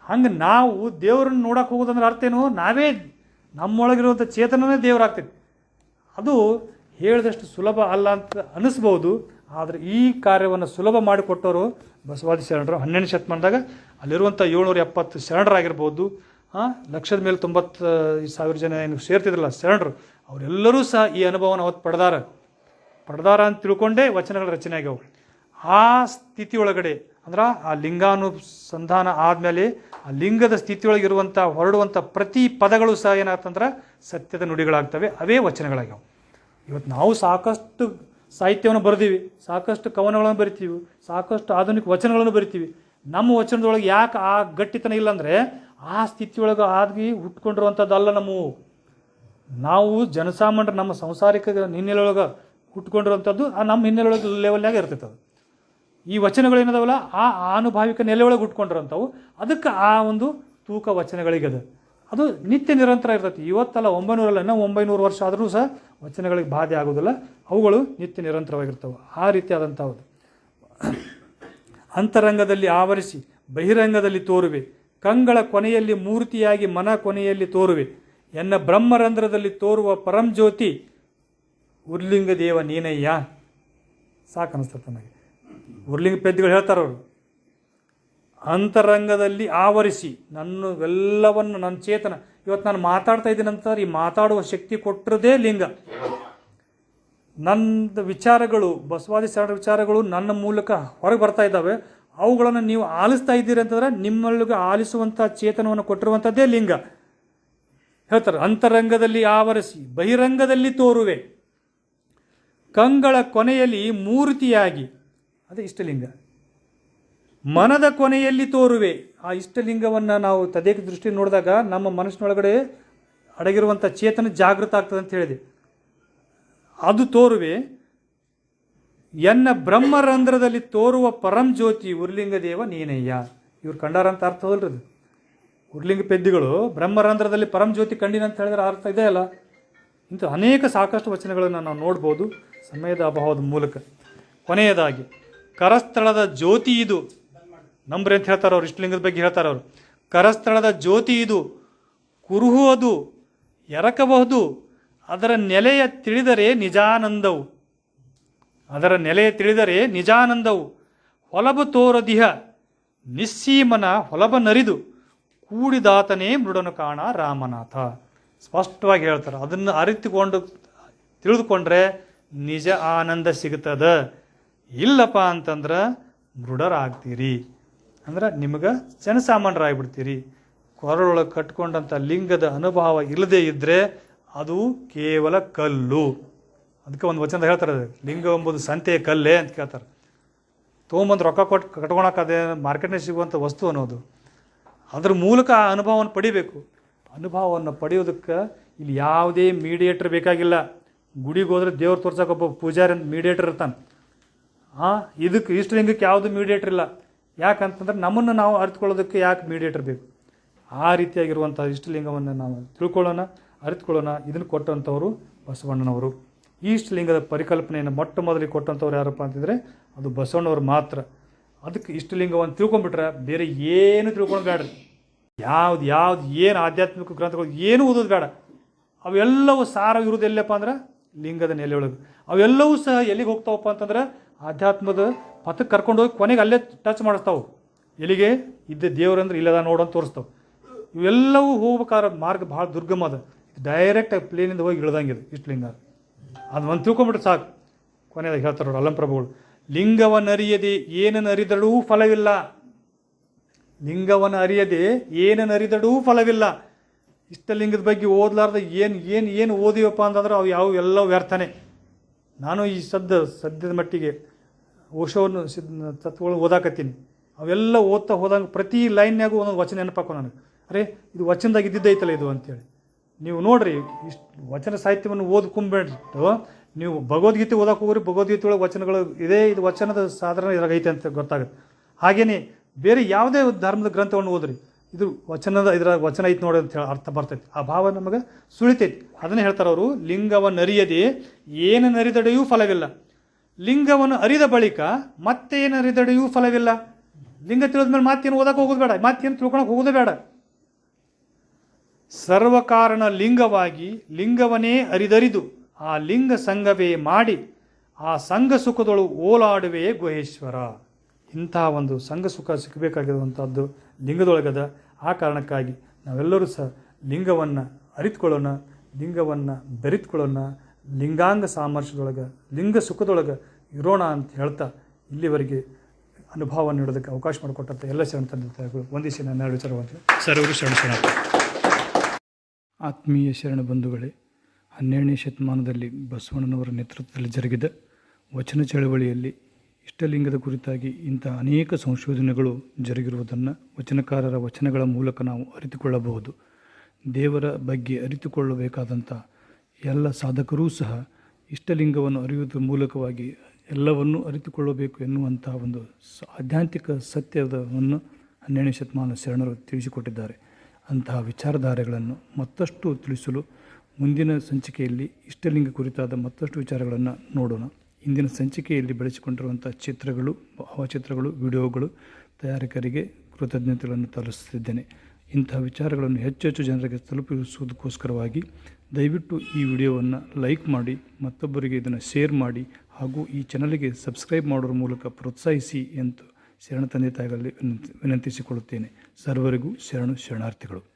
ಹಂಗೆ ನಾವು ದೇವ್ರನ್ನ ನೋಡಕ್ಕೆ ಹೋಗೋದಂದ್ರೆ ಅರ್ಥ ಏನು, ನಾವೇ ನಮ್ಮೊಳಗಿರುವಂಥ ಚೇತನನೇ ದೇವರಾಗ್ತೈತಿ. ಅದು ಹೇಳಿದಷ್ಟು ಸುಲಭ ಅಲ್ಲ ಅಂತ ಅನ್ನಿಸ್ಬೋದು. ಆದರೆ ಈ ಕಾರ್ಯವನ್ನು ಸುಲಭ ಮಾಡಿಕೊಟ್ಟವರು ಬಸವಾದಿ ಶರಣರು 12ನೇ ಶತಮಾನದಾಗ. ಅಲ್ಲಿರುವಂಥ 770 ಶರಣರಾಗಿರ್ಬೋದು, ಲಕ್ಷದ ಮೇಲೆ 90,000 ಜನ ಏನು ಸೇರ್ತಿದ್ರಲ್ಲ ಶರಣರು, ಅವರೆಲ್ಲರೂ ಸಹ ಈ ಅನುಭವನ ಅವತ್ತು ಪಡೆದಾರ ಅಂತ ತಿಳ್ಕೊಂಡೇ ವಚನಗಳ ರಚನೆ ಆಗ್ಯಾವು. ಆ ಸ್ಥಿತಿಯೊಳಗಡೆ ಅಂದ್ರೆ ಆ ಲಿಂಗಾನುಸಂಧಾನ ಆದಮೇಲೆ ಆ ಲಿಂಗದ ಸ್ಥಿತಿಯೊಳಗಿರುವಂಥ ಹೊರಡುವಂಥ ಪ್ರತಿ ಪದಗಳು ಸಹ ಏನಾಗ್ತಂದ್ರೆ ಸತ್ಯದ ನುಡಿಗಳಾಗ್ತವೆ, ಅವೇ ವಚನಗಳಾಗ್ಯಾವ. ಇವತ್ತು ನಾವು ಸಾಕಷ್ಟು ಸಾಹಿತ್ಯವನ್ನು ಬರೆದೀವಿ, ಸಾಕಷ್ಟು ಕವನಗಳನ್ನು ಬರಿತೀವಿ, ಸಾಕಷ್ಟು ಆಧುನಿಕ ವಚನಗಳನ್ನು ಬರಿತೀವಿ. ನಮ್ಮ ವಚನದೊಳಗೆ ಯಾಕೆ ಆ ಗಟ್ಟಿತನ ಇಲ್ಲಾಂದರೆ ಆ ಸ್ಥಿತಿಯೊಳಗೆ ಆಗಿ ಹುಟ್ಕೊಂಡಿರುವಂಥದ್ದಲ್ಲ. ನಾವು ಜನಸಾಮಾನ್ಯರು ನಮ್ಮ ಸಂಸಾರಿಕ ಹಿನ್ನೆಲೆಯೊಳಗೆ ಹುಟ್ಕೊಂಡಿರುವಂಥದ್ದು ನಮ್ಮ ಹಿನ್ನೆಲೆಯೊಳಗೆ ಲೆವೆಲ್ನಾಗ ಇರ್ತೈತೆ. ಅದು ಈ ವಚನಗಳು ಏನದಾವಲ್ಲ ಆ ಆನುಭಾವಿಕ ನೆಲೆಯೊಳಗೆ ಹುಟ್ಕೊಂಡಿರೋಂಥವು. ಅದಕ್ಕೆ ಆ ಒಂದು ತೂಕ ವಚನಗಳಿಗದ. ಅದು ನಿತ್ಯ ನಿರಂತರ ಇರ್ತೈತಿ. ಇವತ್ತಲ್ಲ 900 ಇನ್ನೂ 900 ವರ್ಷ ಆದರೂ ಸಹ ವಚನಗಳಿಗೆ ಬಾಧೆ ಆಗೋದಿಲ್ಲ. ಅವುಗಳು ನಿತ್ಯ ನಿರಂತರವಾಗಿರ್ತವೆ. ಆ ರೀತಿಯಾದಂಥವು ಅಂತರಂಗದಲ್ಲಿ ಆವರಿಸಿ ಬಹಿರಂಗದಲ್ಲಿ ತೋರುವೆ. ಕಂಗಳ ಕೊನೆಯಲ್ಲಿ ಮೂರ್ತಿಯಾಗಿ ಮನ ಕೊನೆಯಲ್ಲಿ ತೋರುವೆ. ಎನ್ನ ಬ್ರಹ್ಮರಂಧ್ರದಲ್ಲಿ ತೋರುವ ಪರಂಜ್ಯೋತಿ ಉರ್ಲಿಂಗ ದೇವ ನೀನಯ್ಯ. ಸಾಕನ್ನಿಸ್ತದೆ ನನಗೆ. ಉರ್ಲಿಂಗ ಪೆದ್ದುಗಳು ಹೇಳ್ತಾರವರು, ಅಂತರಂಗದಲ್ಲಿ ಆವರಿಸಿ ಎಲ್ಲವನ್ನು ನನ್ನ ಚೇತನ, ಇವತ್ತು ನಾನು ಮಾತಾಡ್ತಾ ಇದ್ದೀನಿ ಅಂತಾರೆ, ಈ ಮಾತಾಡುವ ಶಕ್ತಿ ಕೊಟ್ಟಿರೋದೇ ಲಿಂಗ. ನನ್ನ ವಿಚಾರಗಳು, ಬಸವಾದಿ ಶರಣ ವಿಚಾರಗಳು ನನ್ನ ಮೂಲಕ ಹೊರಗೆ ಬರ್ತಾ ಇದ್ದಾವೆ. ಅವುಗಳನ್ನು ನೀವು ಆಲಿಸ್ತಾ ಇದ್ದೀರಿ ಅಂತಂದ್ರೆ ನಿಮ್ಮೊಳಗೆ ಆಲಿಸುವಂಥ ಚೇತನವನ್ನು ಕೊಟ್ಟಿರುವಂಥದ್ದೇ ಲಿಂಗ. ಹೇಳ್ತಾರೆ, ಅಂತರಂಗದಲ್ಲಿ ಆವರಿಸಿ ಬಹಿರಂಗದಲ್ಲಿ ತೋರುವೆ. ಕಂಗಳ ಕೊನೆಯಲ್ಲಿ ಮೂರ್ತಿಯಾಗಿ, ಅದೇ ಇಷ್ಟಲಿಂಗ. ಮನದ ಕೊನೆಯಲ್ಲಿ ತೋರುವೆ. ಆ ಇಷ್ಟಲಿಂಗವನ್ನು ನಾವು ತದೇಕ ದೃಷ್ಟಿ ನೋಡಿದಾಗ ನಮ್ಮ ಮನಸ್ಸಿನೊಳಗಡೆ ಅಡಗಿರುವಂಥ ಚೇತನ ಜಾಗೃತ ಆಗ್ತದೆ ಅಂತ ಹೇಳಿದೆ. ಅದು ತೋರುವೆ. ಎನ್ನ ಬ್ರಹ್ಮರಂಧ್ರದಲ್ಲಿ ತೋರುವ ಪರಂಜ್ಯೋತಿ ಉರ್ಲಿಂಗ ದೇವ ನೀನಯ್ಯ. ಇವ್ರು ಕಂಡಾರ ಅಂತ ಅರ್ಥ ಹೋಲ್ರದು. ಉರ್ಲಿಂಗ ಪೆದ್ದಿಗಳು ಬ್ರಹ್ಮರಂಧ್ರದಲ್ಲಿ ಪರಂಜ್ಯೋತಿ ಕಂಡಿನ ಅಂತ ಹೇಳಿದ್ರೆ ಅರ್ಥ ಇದೆ ಅಲ್ಲ. ಇಂಥ ಅನೇಕ ಸಾಕಷ್ಟು ವಚನಗಳನ್ನು ನಾವು ನೋಡ್ಬೋದು ಸಮಯದ ಅಭಾವದ ಮೂಲಕ. ಕೊನೆಯದಾಗಿ, ಕರಸ್ಥಳದ ಜ್ಯೋತಿ ಇದು. ನಂಬ್ರಿ ಅಂತ ಹೇಳ್ತಾರೆ ಅವ್ರು, ಇಷ್ಟಲಿಂಗದ ಬಗ್ಗೆ ಹೇಳ್ತಾರೆ ಅವರು. ಕರಸ್ಥಳದ ಜ್ಯೋತಿ ಇದು, ಕುರುಹು ಅದು, ಎರಕಬಹುದು. ಅದರ ನೆಲೆಯ ತಿಳಿದರೆ ನಿಜಾನಂದವು. ಅದರ ನೆಲೆಯ ತಿಳಿದರೆ ನಿಜಾನಂದವು. ಹೊಲಬು ತೋರದಿಹ ನಿಸ್ಸೀಮನ ಹೊಲಬ ನರಿದು ಕೂಡಿದಾತನೇ ಮೃಡನು ಕಾಣ ರಾಮನಾಥ. ಸ್ಪಷ್ಟವಾಗಿ ಹೇಳ್ತಾರೆ. ಅದನ್ನು ಅರಿತುಕೊಂಡು ತಿಳಿದುಕೊಂಡ್ರೆ ನಿಜ ಆನಂದ ಸಿಗುತ್ತದ. ಇಲ್ಲಪ್ಪ ಅಂತಂದ್ರೆ ಮೃಡರಾಗ್ತೀರಿ, ಅಂದ್ರೆ ನಿಮಗೆ ಜನಸಾಮಾನ್ಯರಾಗ್ಬಿಡ್ತೀರಿ. ಕೊರಳೊಳಗೆ ಕಟ್ಕೊಂಡಂಥ ಲಿಂಗದ ಅನುಭವ ಇಲ್ಲದೇ ಇದ್ದರೆ ಅದು ಕೇವಲ ಕಲ್ಲು. ಅದಕ್ಕೆ ಒಂದು ವಚನ ಹೇಳ್ತಾರೆ, ಲಿಂಗ ಎಂಬುದು ಸಂತೆಯ ಕಲ್ಲೇ ಅಂತ ಕೇಳ್ತಾರೆ. ತೊಗೊಂಬಂದು ರೊಕ್ಕ ಕೊಟ್ಟು ಕಟ್ಕೊಳಕ್ಕದೇ ಮಾರ್ಕೆಟ್ನಾಗ ಸಿಗುವಂಥ ವಸ್ತು ಅನ್ನೋದು. ಅದ್ರ ಮೂಲಕ ಆ ಅನುಭವವನ್ನು ಪಡಿಬೇಕು. ಅನುಭವವನ್ನು ಪಡೆಯೋದಕ್ಕೆ ಇಲ್ಲಿ ಯಾವುದೇ ಮೀಡಿಯೇಟರ್ ಬೇಕಾಗಿಲ್ಲ. ಗುಡಿಗೆ ಹೋದ್ರೆ ದೇವ್ರು ತೋರ್ಸೋಕೆ ಒಬ್ಬ ಪೂಜಾರಿ ಅಂತ ಮೀಡಿಯೇಟರ್ ಇರ್ತಾನೆ. ಇದಕ್ಕೆ ಇಷ್ಟಲಿಂಗಕ್ಕೆ ಯಾವುದು ಮೀಡಿಯೇಟರ್ ಇಲ್ಲ. ಯಾಕಂತಂದ್ರೆ ನಮ್ಮನ್ನು ನಾವು ಅರಿತುಕೊಳ್ಳೋದಕ್ಕೆ ಯಾಕೆ ಮೀಡಿಯೇಟರ್ ಬೇಕು? ಆ ರೀತಿಯಾಗಿರುವಂಥ ಇಷ್ಟಲಿಂಗವನ್ನು ನಾವು ತಿಳ್ಕೊಳ್ಳೋಣ, ಅರಿತುಕೊಳ್ಳೋಣ. ಇದನ್ನು ಕೊಟ್ಟಂಥವರು ಬಸವಣ್ಣನವರು. ಈ ಇಷ್ಟಲಿಂಗದ ಪರಿಕಲ್ಪನೆಯನ್ನು ಮೊಟ್ಟ ಮೊದಲಿಗೆ ಕೊಟ್ಟಂಥವ್ರು ಯಾರಪ್ಪ ಅಂತಿದ್ರೆ ಅದು ಬಸವಣ್ಣವ್ರು ಮಾತ್ರ. ಅದಕ್ಕೆ ಇಷ್ಟಲಿಂಗವನ್ನು ತಿಳ್ಕೊಂಡ್ಬಿಟ್ರೆ ಬೇರೆ ಏನು ತಿಳ್ಕೊಂಡು ಬೇಡ್ರಿ. ಯಾವ್ದು ಏನು ಆಧ್ಯಾತ್ಮಿಕ ಗ್ರಂಥಗಳು ಏನು ಓದೋದು ಬೇಡ. ಅವೆಲ್ಲವೂ ಸಾರ ಇರೋದು ಎಲ್ಲಪ್ಪ ಅಂದ್ರೆ ಲಿಂಗದ ನೆಲೆಯೊಳಗೆ. ಅವೆಲ್ಲವೂ ಸಹ ಎಲ್ಲಿಗೆ ಹೋಗ್ತಾವಪ್ಪ ಅಂತಂದ್ರೆ ಆಧ್ಯಾತ್ಮದ ಪಥಕ್ಕೆ ಕರ್ಕೊಂಡೋಗಿ ಕೊನೆಗೆ ಅಲ್ಲೇ ಟಚ್ ಮಾಡಿಸ್ತಾವೆ. ಎಲ್ಲಿಗೆ ಇದ್ದ ದೇವರಂದ್ರೆ ಇಲ್ಲದ ನೋಡೋಂತ ತೋರಿಸ್ತಾವೆ. ಇವೆಲ್ಲವೂ ಹೋಗ್ಬೇಕಾದ್ರೆ ಮಾರ್ಗ ಭಾಳ ದುರ್ಗಮ ಅದ. ಡೈರೆಕ್ಟಾಗಿ ಪ್ಲೇನಿಂದ ಹೋಗಿ ಇಳ್ದಂಗಿದೆ ಇಷ್ಟಲಿಂಗ. ಅದು ಒಂದು ತಿಳ್ಕೊಂಬಿಟ್ರೆ ಸಾಕು. ಕೊನೆಯದಾಗಿ ಹೇಳ್ತಾರೆ ಅವರು ಅಲ್ಲಂಪ್ರಭುಗಳು, ಲಿಂಗವನ್ನು ಅರಿಯದೆ ಏನನ್ನು ಅರಿದಡೂ ಫಲವಿಲ್ಲ. ಲಿಂಗವನ್ನು ಅರಿಯದೆ ಏನನ್ನು ಅರಿದಡೂ ಫಲವಿಲ್ಲ. ಇಷ್ಟಲಿಂಗದ ಬಗ್ಗೆ ಓದಲಾರ್ದ ಏನು ಓದಿವಪ್ಪ ಅಂತಂದ್ರೆ ಅವು ಎಲ್ಲ ವ್ಯರ್ಥನೆ. ನಾನು ಈ ಸದ್ಯದ ಮಟ್ಟಿಗೆ ಓಶೋವನ್ನು ತತ್ವಗಳು ಓದಾಕತ್ತೀನಿ. ಅವೆಲ್ಲ ಓದ್ತಾ ಹೋದಂಗೆ ಪ್ರತಿ ಲೈನ್ಯಾಗೂ ಒಂದೊಂದು ವಚನ ನೆನಪಾಕೋ ನನಗೆ. ಅರೆ ಇದು ವಚನದಾಗ ಇದ್ದಿದ್ದೈತಲ್ಲ ಇದು ಅಂತೇಳಿ. ನೀವು ನೋಡ್ರಿ, ಇಷ್ಟು ವಚನ ಸಾಹಿತ್ಯವನ್ನು ಓದ್ಕೊಂಬಿಟ್ಟು ನೀವು ಭಗವದ್ಗೀತೆ ಓದಕ್ಕೆ ಹೋಗ್ರಿ, ಭಗವದ್ಗೀತೆ ಒಳಗೆ ವಚನಗಳು ಇದೆ, ಇದು ವಚನದ ಸಾಧಾರಣ ಇದ್ರಾಗೈತೆ ಅಂತ ಗೊತ್ತಾಗುತ್ತೆ. ಹಾಗೆಯೇ ಬೇರೆ ಯಾವುದೇ ಧರ್ಮದ ಗ್ರಂಥವನ್ನು ಓದ್ರಿ, ಇದು ಇದ್ರಾಗ ವಚನ ಐತೆ ನೋಡಿ ಅಂತ ಹೇಳಿ ಅರ್ಥ ಬರ್ತೈತಿ. ಆ ಭಾವ ನಮಗೆ ಸುಳಿತೈತಿ. ಅದನ್ನೇ ಹೇಳ್ತಾರೆ ಅವರು, ಲಿಂಗವನ್ನು ಅರಿಯದೆ ಏನನ್ನು ಅರಿದಡೆಯೂ ಫಲವಿಲ್ಲ. ಲಿಂಗವನ್ನು ಅರಿದ ಬಳಿಕ ಮತ್ತೇನು ಅರಿದಡೆಯೂ ಫಲವಿಲ್ಲ. ಲಿಂಗ ತಿಳಿದ ಮೇಲೆ ಮತ್ತೇನು ಓದಕ್ಕೆ ಹೋಗೋದು ಬೇಡ, ಮತ್ತೇನು ತಿಳ್ಕೊಳಕ್ಕೆ ಹೋಗೋದು ಬೇಡ. ಸರ್ವಕಾರಣ ಲಿಂಗವಾಗಿ ಲಿಂಗವನ್ನೇ ಅರಿದರಿದು ಆ ಲಿಂಗ ಸಂಘವೇ ಮಾಡಿ ಆ ಸಂಘ ಸುಖದೊಳು ಓಲಾಡುವೆ ಗುಹೇಶ್ವರ. ಇಂತಹ ಒಂದು ಸಂಘ ಸುಖ ಸಿಕ್ಕಬೇಕಾಗಿರುವಂಥದ್ದು ಲಿಂಗದೊಳಗದ. ಆ ಕಾರಣಕ್ಕಾಗಿ ನಾವೆಲ್ಲರೂ ಸಹ ಲಿಂಗವನ್ನು ಅರಿತುಕೊಳ್ಳೋಣ, ಲಿಂಗವನ್ನು ಬೆರೆತುಕೊಳ್ಳೋಣ, ಲಿಂಗಾಂಗ ಸಾಮರ್ಥ್ಯದೊಳಗೆ ಲಿಂಗ ಸುಖದೊಳಗೆ ಇರೋಣ ಅಂತ ಹೇಳ್ತಾ ಇಲ್ಲಿವರೆಗೆ ಅನುಭವ ನೀಡೋದಕ್ಕೆ ಅವಕಾಶ ಮಾಡಿಕೊಟ್ಟಂಥ ಎಲ್ಲ ಶರಣ ತಂದೆ ತಾಯಿಗಳು ಒಂದಿಸಿ ನನ್ನ ವಿಚಾರವಾಗಿ ಸರ್ವರು ಶರಣ. ಆತ್ಮೀಯ ಶರಣ ಬಂಧುಗಳೇ, 12ನೇ ಶತಮಾನದಲ್ಲಿ ಬಸವಣ್ಣನವರ ನೇತೃತ್ವದಲ್ಲಿ ಜರುಗಿದ ವಚನ ಚಳವಳಿಯಲ್ಲಿ ಇಷ್ಟಲಿಂಗದ ಕುರಿತಾಗಿ ಇಂಥ ಅನೇಕ ಸಂಶೋಧನೆಗಳು ಜರುಗಿರುವುದನ್ನು ವಚನಕಾರರ ವಚನಗಳ ಮೂಲಕ ನಾವು ಅರಿತುಕೊಳ್ಳಬಹುದು. ದೇವರ ಬಗ್ಗೆ ಅರಿತುಕೊಳ್ಳಬೇಕಾದಂಥ ಎಲ್ಲ ಸಾಧಕರೂ ಸಹ ಇಷ್ಟಲಿಂಗವನ್ನು ಅರಿಯುವುದರ ಮೂಲಕವಾಗಿ ಎಲ್ಲವನ್ನೂ ಅರಿತುಕೊಳ್ಳಬೇಕು ಎನ್ನುವಂಥ ಒಂದು ಆಧ್ಯಾತ್ಮಿಕ ಸತ್ಯವನ್ನು 12ನೇ ಶತಮಾನದ ಶರಣರು ತಿಳಿಸಿಕೊಟ್ಟಿದ್ದಾರೆ. ಅಂತಹ ವಿಚಾರಧಾರೆಗಳನ್ನು ಮತ್ತಷ್ಟು ತಿಳಿಸಲು ಮುಂದಿನ ಸಂಚಿಕೆಯಲ್ಲಿ ಇಷ್ಟಲಿಂಗ ಕುರಿತಾದ ಮತ್ತಷ್ಟು ವಿಚಾರಗಳನ್ನು ನೋಡೋಣ. ಇಂದಿನ ಸಂಚಿಕೆಯಲ್ಲಿ ಬೆಳೆಸಿಕೊಂಡಿರುವಂಥ ಚಿತ್ರಗಳು, ಭಾವಚಿತ್ರಗಳು, ವಿಡಿಯೋಗಳು ತಯಾರಕರಿಗೆ ಕೃತಜ್ಞತೆಗಳನ್ನು ತೋರಿಸುತ್ತಿದ್ದೇನೆ. ಇಂತಹ ವಿಚಾರಗಳನ್ನು ಹೆಚ್ಚು ಜನರಿಗೆ ತಲುಪಿಸುವುದಕ್ಕೋಸ್ಕರವಾಗಿ ದಯವಿಟ್ಟು ಈ ವಿಡಿಯೋವನ್ನು ಲೈಕ್ ಮಾಡಿ, ಮತ್ತೊಬ್ಬರಿಗೆ ಇದನ್ನು ಶೇರ್ ಮಾಡಿ ಹಾಗೂ ಈ ಚಾನಲಿಗೆ ಸಬ್ಸ್ಕ್ರೈಬ್ ಮಾಡೋದ್ರ ಮೂಲಕ ಪ್ರೋತ್ಸಾಹಿಸಿ ಎಂದು ಶರಣ ತಂದೆ ತಾಯಿಗಳಲ್ಲಿ ವಿನಂತಿಸಿಕೊಳ್ಳುತ್ತೇನೆ. ಸರ್ವರಿಗೂ ಶರಣಾರ್ಥಿಗಳು.